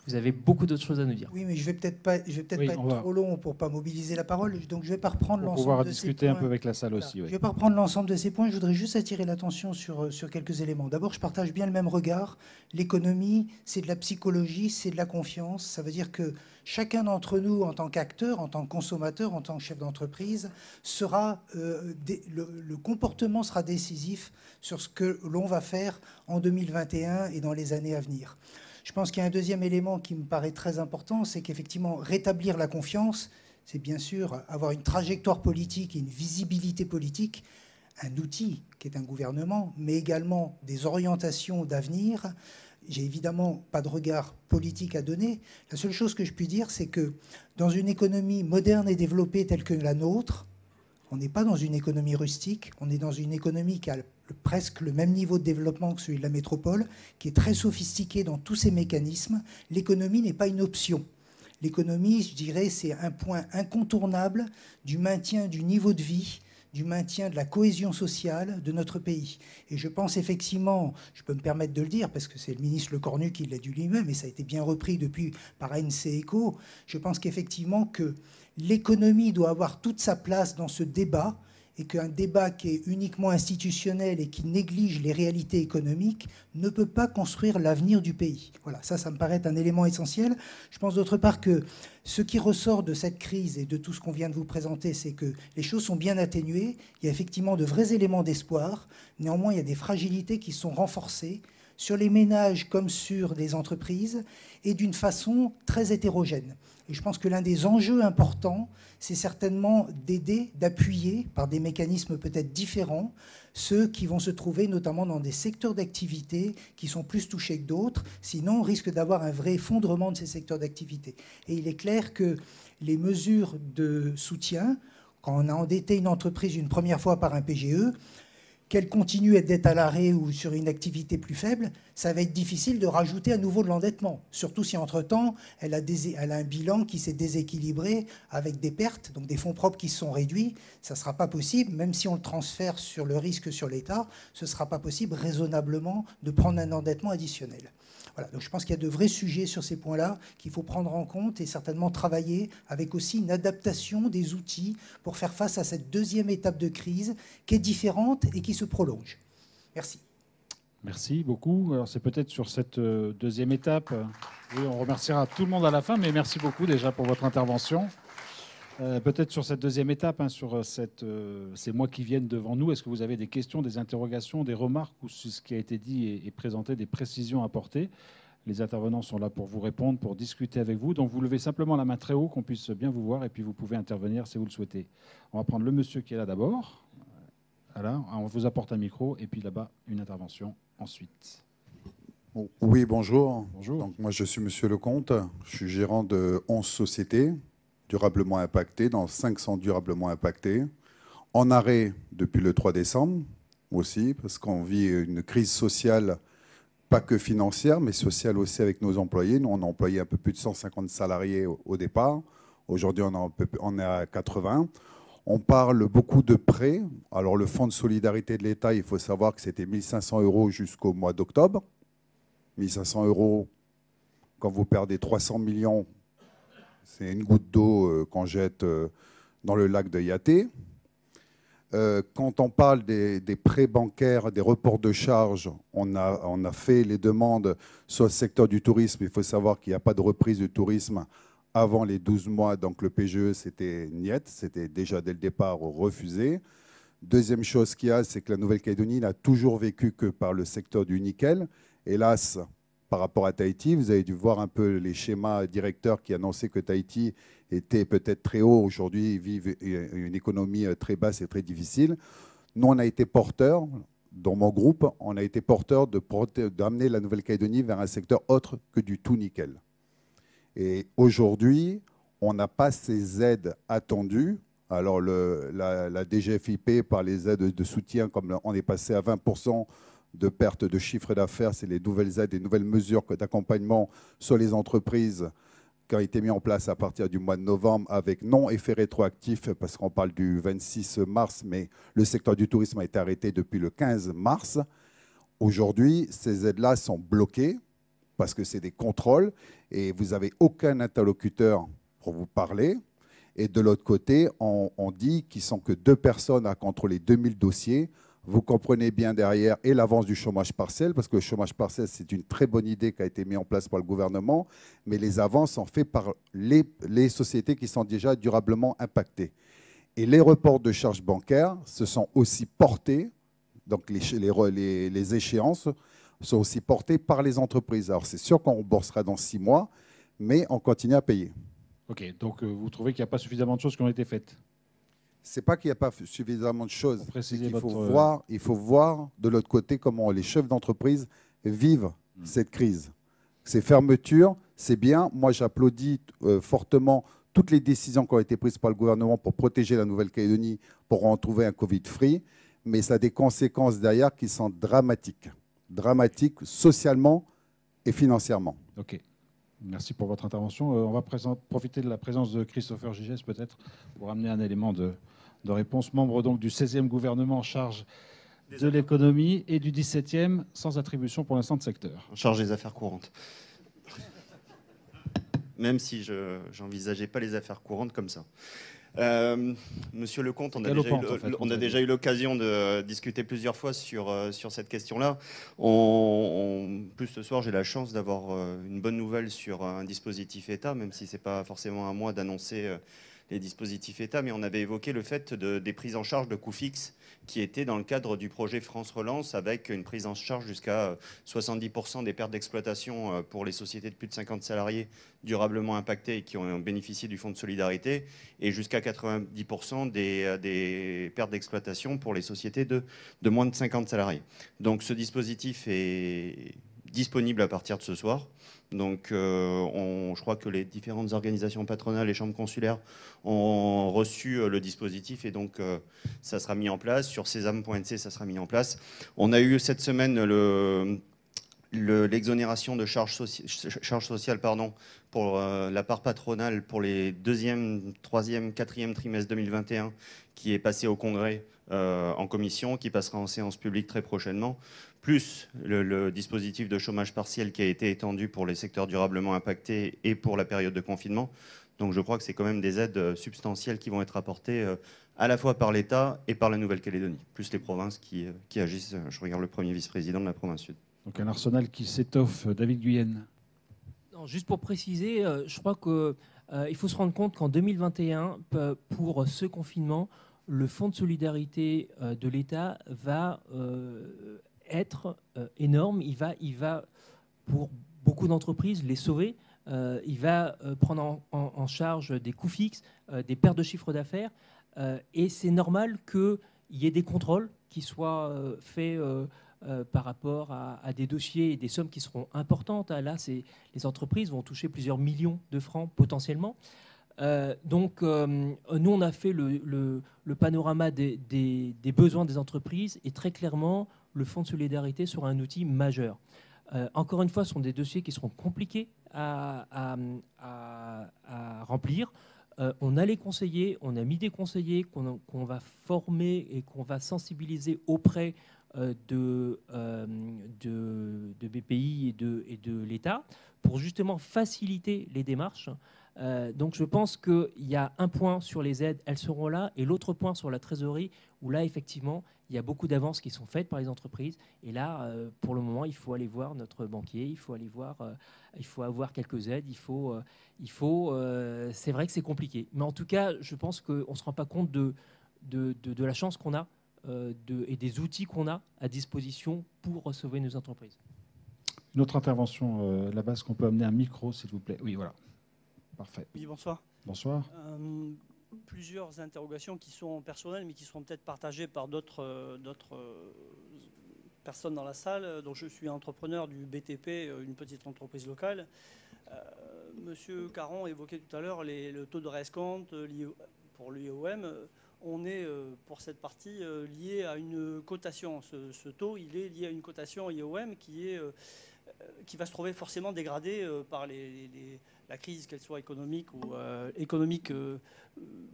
Speaker 2: vous avez beaucoup d'autres choses à nous dire.
Speaker 3: Oui, mais je vais peut-être pas être trop long pour pas mobiliser la parole. Donc je vais pas reprendre l'ensemble de ces points.
Speaker 1: On va pouvoir discuter un peu avec la salle aussi.
Speaker 3: Je vais pas reprendre l'ensemble de ces points. Je voudrais juste attirer l'attention sur quelques éléments. D'abord, je partage bien le même regard. L'économie, c'est de la psychologie, c'est de la confiance. Ça veut dire que chacun d'entre nous, en tant qu'acteur, en tant que consommateur, en tant que chef d'entreprise, le comportement sera décisif sur ce que l'on va faire en 2021 et dans les années à venir. Je pense qu'il y a un deuxième élément qui me paraît très important, c'est qu'effectivement, rétablir la confiance, c'est bien sûr avoir une trajectoire politique et une visibilité politique, un outil qui est un gouvernement, mais également des orientations d'avenir. J'ai évidemment pas de regard politique à donner. La seule chose que je puis dire, c'est que dans une économie moderne et développée telle que la nôtre, on n'est pas dans une économie rustique, on est dans une économie qui a presque le même niveau de développement que celui de la métropole, qui est très sophistiquée dans tous ses mécanismes. L'économie n'est pas une option. L'économie, je dirais, c'est un point incontournable du maintien du niveau de vie, du maintien de la cohésion sociale de notre pays. Et je pense effectivement, je peux me permettre de le dire, parce que c'est le ministre Lecornu qui l'a dit lui-même, et ça a été bien repris depuis par ANC Eco, je pense qu'effectivement que l'économie doit avoir toute sa place dans ce débat, et qu'un débat qui est uniquement institutionnel et qui néglige les réalités économiques ne peut pas construire l'avenir du pays. Voilà, ça me paraît être un élément essentiel. Je pense d'autre part que ce qui ressort de cette crise et de tout ce qu'on vient de vous présenter, c'est que les choses sont bien atténuées. Il y a effectivement de vrais éléments d'espoir. Néanmoins, il y a des fragilités qui sont renforcées. sur les ménages comme sur les entreprises, et d'une façon très hétérogène. Et je pense que l'un des enjeux importants, c'est certainement d'aider, d'appuyer par des mécanismes peut-être différents, ceux qui vont se trouver notamment dans des secteurs d'activité qui sont plus touchés que d'autres. Sinon, on risque d'avoir un vrai effondrement de ces secteurs d'activité. Et il est clair que les mesures de soutien, quand on a endetté une entreprise une première fois par un PGE, qu'elle continue d'être à l'arrêt ou sur une activité plus faible, ça va être difficile de rajouter à nouveau de l'endettement. Surtout si, entre-temps, elle a un bilan qui s'est déséquilibré avec des pertes, donc des fonds propres qui se sont réduits. Ça ne sera pas possible, même si on le transfère sur le risque sur l'État, ce ne sera pas possible raisonnablement de prendre un endettement additionnel. Voilà, donc je pense qu'il y a de vrais sujets sur ces points-là qu'il faut prendre en compte et certainement travailler avec aussi une adaptation des outils pour faire face à cette deuxième étape de crise qui est différente et qui se prolonge. Merci.
Speaker 1: Merci beaucoup. Alors c'est peut-être sur cette deuxième étape. Oui, on remerciera tout le monde à la fin, mais merci beaucoup déjà pour votre intervention. Peut-être sur cette deuxième étape, sur ces mois qui viennent devant nous, est-ce que vous avez des questions, des interrogations, des remarques ou sur ce qui a été dit et présenté, des précisions à apporter? Les intervenants sont là pour vous répondre, pour discuter avec vous. Donc vous levez simplement la main très haut, qu'on puisse bien vous voir, et puis vous pouvez intervenir si vous le souhaitez. On va prendre le monsieur qui est là d'abord. Voilà, on vous apporte un micro, et puis là-bas, une intervention ensuite.
Speaker 6: Oui, bonjour.
Speaker 1: Bonjour.
Speaker 6: Donc, moi, je suis Monsieur Lecomte. Je suis gérant de 11 sociétés durablement impactées, dans 500 durablement impactées, en arrêt depuis le 3 décembre aussi, parce qu'on vit une crise sociale, pas que financière, mais sociale aussi avec nos employés. Nous, on a employé un peu plus de 150 salariés au départ. Aujourd'hui, on est à 80. On parle beaucoup de prêts. Alors, le fonds de solidarité de l'État, il faut savoir que c'était 1 500 € jusqu'au mois d'octobre. 1 500 €, quand vous perdez 300 millions, c'est une goutte d'eau qu'on jette dans le lac de Yaté. Quand on parle des prêts bancaires, des reports de charges, on a fait les demandes sur le secteur du tourisme. Il faut savoir qu'il n'y a pas de reprise du tourisme avant les 12 mois. Donc le PGE, c'était niet, c'était déjà dès le départ refusé. Deuxième chose qu'il y a, c'est que la Nouvelle-Calédonie n'a toujours vécu que par le secteur du nickel. Hélas, par rapport à Tahiti, vous avez dû voir un peu les schémas directeurs qui annonçaient que Tahiti était peut-être très haut. Aujourd'hui, ils vivent une économie très basse et très difficile. Nous, on a été porteurs, dans mon groupe, on a été porteurs d'amener la Nouvelle-Calédonie vers un secteur autre que du tout nickel. Et aujourd'hui, on n'a pas ces aides attendues. Alors, la DGFiP, par les aides de soutien, comme on est passé à 20% de perte de chiffre d'affaires, c'est les nouvelles aides, les nouvelles mesures d'accompagnement sur les entreprises qui ont été mises en place à partir du mois de novembre avec non effet rétroactif, parce qu'on parle du 26 mars, mais le secteur du tourisme a été arrêté depuis le 15 mars. Aujourd'hui, ces aides-là sont bloquées parce que c'est des contrôles et vous n'avez aucun interlocuteur pour vous parler. Et de l'autre côté, on dit qu'ils ne sont que 2 personnes à contrôler 2000 dossiers. Vous comprenez bien derrière et l'avance du chômage partiel, parce que le chômage partiel, c'est une très bonne idée qui a été mise en place par le gouvernement, mais les avances sont faites par les sociétés qui sont déjà durablement impactées. Et les reports de charges bancaires se sont aussi portés, donc les échéances sont aussi portées par les entreprises. Alors c'est sûr qu'on remboursera dans 6 mois, mais on continue à payer.
Speaker 1: Ok, donc vous trouvez qu'il n'y a pas suffisamment de choses qui ont été faites?
Speaker 6: Ce n'est pas qu'il n'y a pas suffisamment de choses.
Speaker 1: Il
Speaker 6: faut voir de l'autre côté comment les chefs d'entreprise vivent cette crise. Ces fermetures, c'est bien. Moi, j'applaudis fortement toutes les décisions qui ont été prises par le gouvernement pour protéger la Nouvelle-Calédonie, pour en trouver un Covid-free. Mais ça a des conséquences derrière qui sont dramatiques. Dramatiques socialement et financièrement.
Speaker 1: Ok. Merci pour votre intervention. On va profiter de la présence de Christopher Gigès peut-être pour amener un élément de réponse. Membre donc du 16e gouvernement en charge de l'économie et du 17e sans attribution pour l'instant de secteur.
Speaker 7: En charge des affaires courantes. Même si je n'envisageais pas les affaires courantes comme ça. Monsieur Lecomte, on a déjà eu l'occasion de discuter plusieurs fois sur cette question-là. Plus ce soir, j'ai la chance d'avoir une bonne nouvelle sur un dispositif État, même si ce n'est pas forcément à moi d'annoncer les dispositifs État, mais on avait évoqué le fait des prises en charge de coûts fixes qui étaient dans le cadre du projet France Relance, avec une prise en charge jusqu'à 70% des pertes d'exploitation pour les sociétés de plus de 50 salariés durablement impactées et qui ont bénéficié du fonds de solidarité, et jusqu'à 90% des pertes d'exploitation pour les sociétés de moins de 50 salariés. Donc ce dispositif est disponible à partir de ce soir. Donc je crois que les différentes organisations patronales et chambres consulaires ont reçu le dispositif, et donc ça sera mis en place. Sur sésame.nc, ça sera mis en place. On a eu cette semaine l'exonération de charges sociales pour la part patronale pour les 2e, 3e, 4e trimestres 2021, qui est passé au Congrès en commission, qui passera en séance publique très prochainement, plus le dispositif de chômage partiel qui a été étendu pour les secteurs durablement impactés et pour la période de confinement. Donc je crois que c'est quand même des aides substantielles qui vont être apportées à la fois par l'État et par la Nouvelle-Calédonie, plus les provinces qui agissent. Je regarde le premier vice-président de la province sud.
Speaker 1: Donc un arsenal qui s'étoffe. David Guyenne.
Speaker 2: Non, juste pour préciser, je crois qu'il faut se rendre compte qu'en 2021, pour ce confinement, le fonds de solidarité de l'État va être énorme. Il va, pour beaucoup d'entreprises, les sauver. Il va prendre en charge des coûts fixes, des pertes de chiffre d'affaires. Et c'est normal qu'il y ait des contrôles qui soient faits par rapport à des dossiers et des sommes qui seront importantes. Là, les entreprises vont toucher plusieurs millions de francs potentiellement. Donc, nous, on a fait le panorama des besoins des entreprises, et très clairement, le fonds de solidarité sera un outil majeur. Encore une fois, ce sont des dossiers qui seront compliqués à remplir. On a les conseillers, on a mis des conseillers qu'on va former et qu'on va sensibiliser auprès de BPI et de l'État pour justement faciliter les démarches. Donc je pense qu'il y a un point sur les aides, elles seront là, et l'autre point sur la trésorerie, où là effectivement il y a beaucoup d'avances qui sont faites par les entreprises, et là pour le moment il faut aller voir notre banquier, il faut avoir quelques aides, c'est vrai que c'est compliqué, mais en tout cas je pense qu'on ne se rend pas compte de la chance qu'on a et des outils qu'on a à disposition pour sauver nos entreprises.
Speaker 1: Une autre intervention là-bas, est-ce qu'on peut amener un micro s'il vous plaît? Oui, voilà. Parfait.
Speaker 8: Oui, bonsoir.
Speaker 1: Bonsoir.
Speaker 8: Plusieurs interrogations qui sont personnelles, mais qui seront peut-être partagées par d'autres personnes dans la salle. Donc, je suis entrepreneur du BTP, une petite entreprise locale. Monsieur Caron évoquait tout à l'heure le taux de réescompte pour l'IOM. On est, pour cette partie, lié à une cotation. Ce taux, il est lié à une cotation IOM qui va se trouver forcément dégradée par la crise, qu'elle soit économique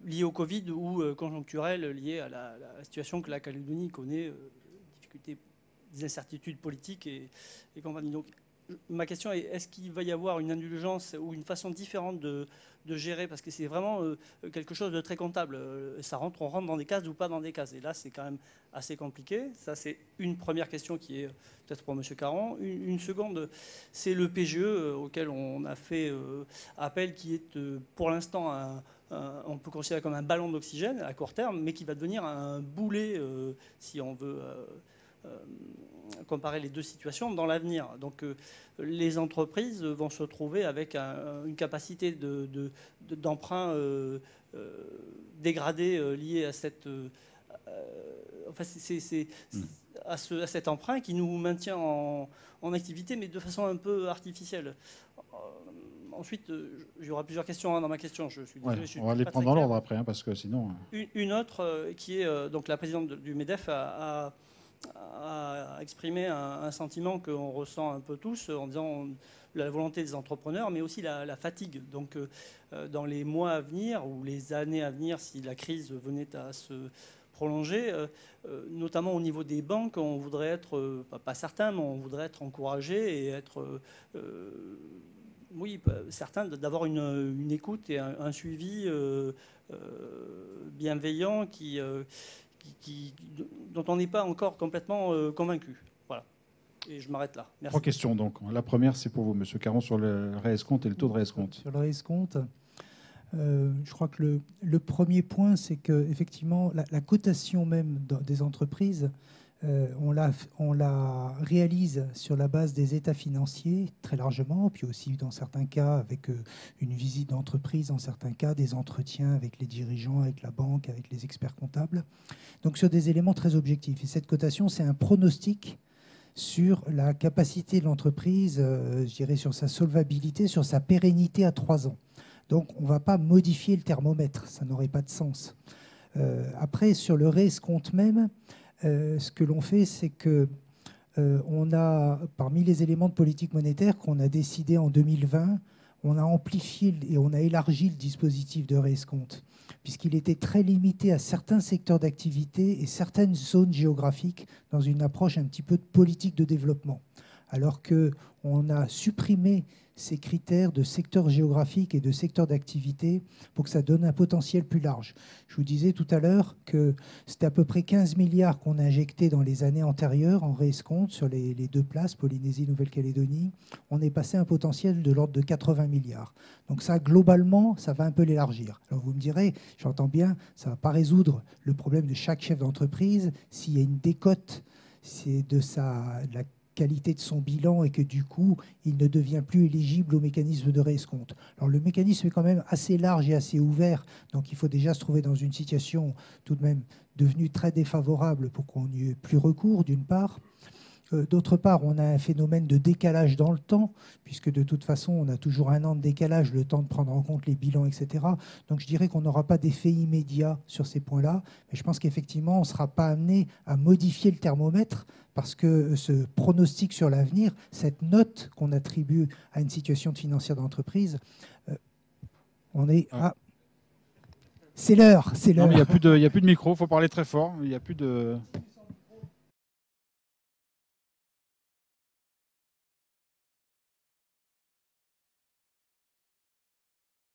Speaker 8: liée au Covid ou conjoncturelle liée à la situation que la Calédonie connaît, difficultés, des incertitudes politiques et compagnie. Donc, ma question est, est-ce qu'il va y avoir une indulgence ou une façon différente de gérer, parce que c'est vraiment quelque chose de très comptable. On rentre dans des cases ou pas dans des cases. Et là, c'est quand même assez compliqué. Ça, c'est une première question qui est peut-être pour M. Caron. Une seconde, c'est le PGE auquel on a fait appel, qui est pour l'instant on peut considérer comme un ballon d'oxygène à court terme, mais qui va devenir un boulet, si on veut comparer les deux situations dans l'avenir. Donc les entreprises vont se trouver avec une capacité d'emprunt dégradée liée à cet emprunt qui nous maintient en activité, mais de façon un peu artificielle. Ensuite, il y aura plusieurs questions dans ma question. Je suis désolé,
Speaker 1: on va les prendre dans l'ordre après, parce que sinon...
Speaker 8: Une autre qui est donc la présidente du MEDEF a exprimé un sentiment qu'on ressent un peu tous en disant la volonté des entrepreneurs, mais aussi la fatigue. Donc, dans les mois à venir ou les années à venir, si la crise venait à se prolonger, notamment au niveau des banques, on voudrait être, pas certain, mais on voudrait être encouragé et être oui, certains, d'avoir une écoute et un suivi bienveillant dont on n'est pas encore complètement convaincu. Voilà. Et je m'arrête là. Merci.
Speaker 1: 3 questions donc. La première, c'est pour vous, Monsieur Caron, sur le réescompte et le taux de réescompte.
Speaker 3: Sur le réescompte, je crois que le premier point, c'est qu'effectivement, la cotation même des entreprises, on la réalise sur la base des états financiers très largement, puis aussi dans certains cas avec une visite d'entreprise, dans certains cas des entretiens avec les dirigeants, avec la banque, avec les experts comptables. Donc sur des éléments très objectifs. Et cette cotation, c'est un pronostic sur la capacité de l'entreprise, je dirais sur sa solvabilité, sur sa pérennité à 3 ans. Donc on ne va pas modifier le thermomètre, ça n'aurait pas de sens. Après, sur le réescompte même, ce que l'on fait, c'est que on a, parmi les éléments de politique monétaire qu'on a décidé en 2020, on a amplifié et on a élargi le dispositif de réescompte, puisqu'il était très limité à certains secteurs d'activité et certaines zones géographiques dans une approche un petit peu de politique de développement, alors qu'on a supprimé ces critères de secteur géographique et de secteur d'activité pour que ça donne un potentiel plus large. Je vous disais tout à l'heure que c'était à peu près 15 milliards qu'on a injecté dans les années antérieures en réescompte sur les 2 places, Polynésie, Nouvelle-Calédonie. On est passé à un potentiel de l'ordre de 80 milliards. Donc ça, globalement, ça va un peu l'élargir. Alors vous me direz, j'entends bien, ça ne va pas résoudre le problème de chaque chef d'entreprise s'il y a une décote de la qualité de son bilan et que du coup, il ne devient plus éligible au mécanisme de réescompte. Alors le mécanisme est quand même assez large et assez ouvert, donc il faut déjà se trouver dans une situation tout de même devenue très défavorable pour qu'on n'y ait plus recours, d'une part. D'autre part, on a un phénomène de décalage dans le temps, puisque de toute façon, on a toujours 1 an de décalage, le temps de prendre en compte les bilans, etc. Donc je dirais qu'on n'aura pas d'effet immédiat sur ces points-là, mais je pense qu'effectivement, on ne sera pas amené à modifier le thermomètre, parce que ce pronostic sur l'avenir, cette note qu'on attribue à une situation financière d'entreprise, on est à... C'est l'heure, c'est l'heure.
Speaker 1: Non, mais il n'y a plus de micro, il faut parler très fort. Il n'y a plus de...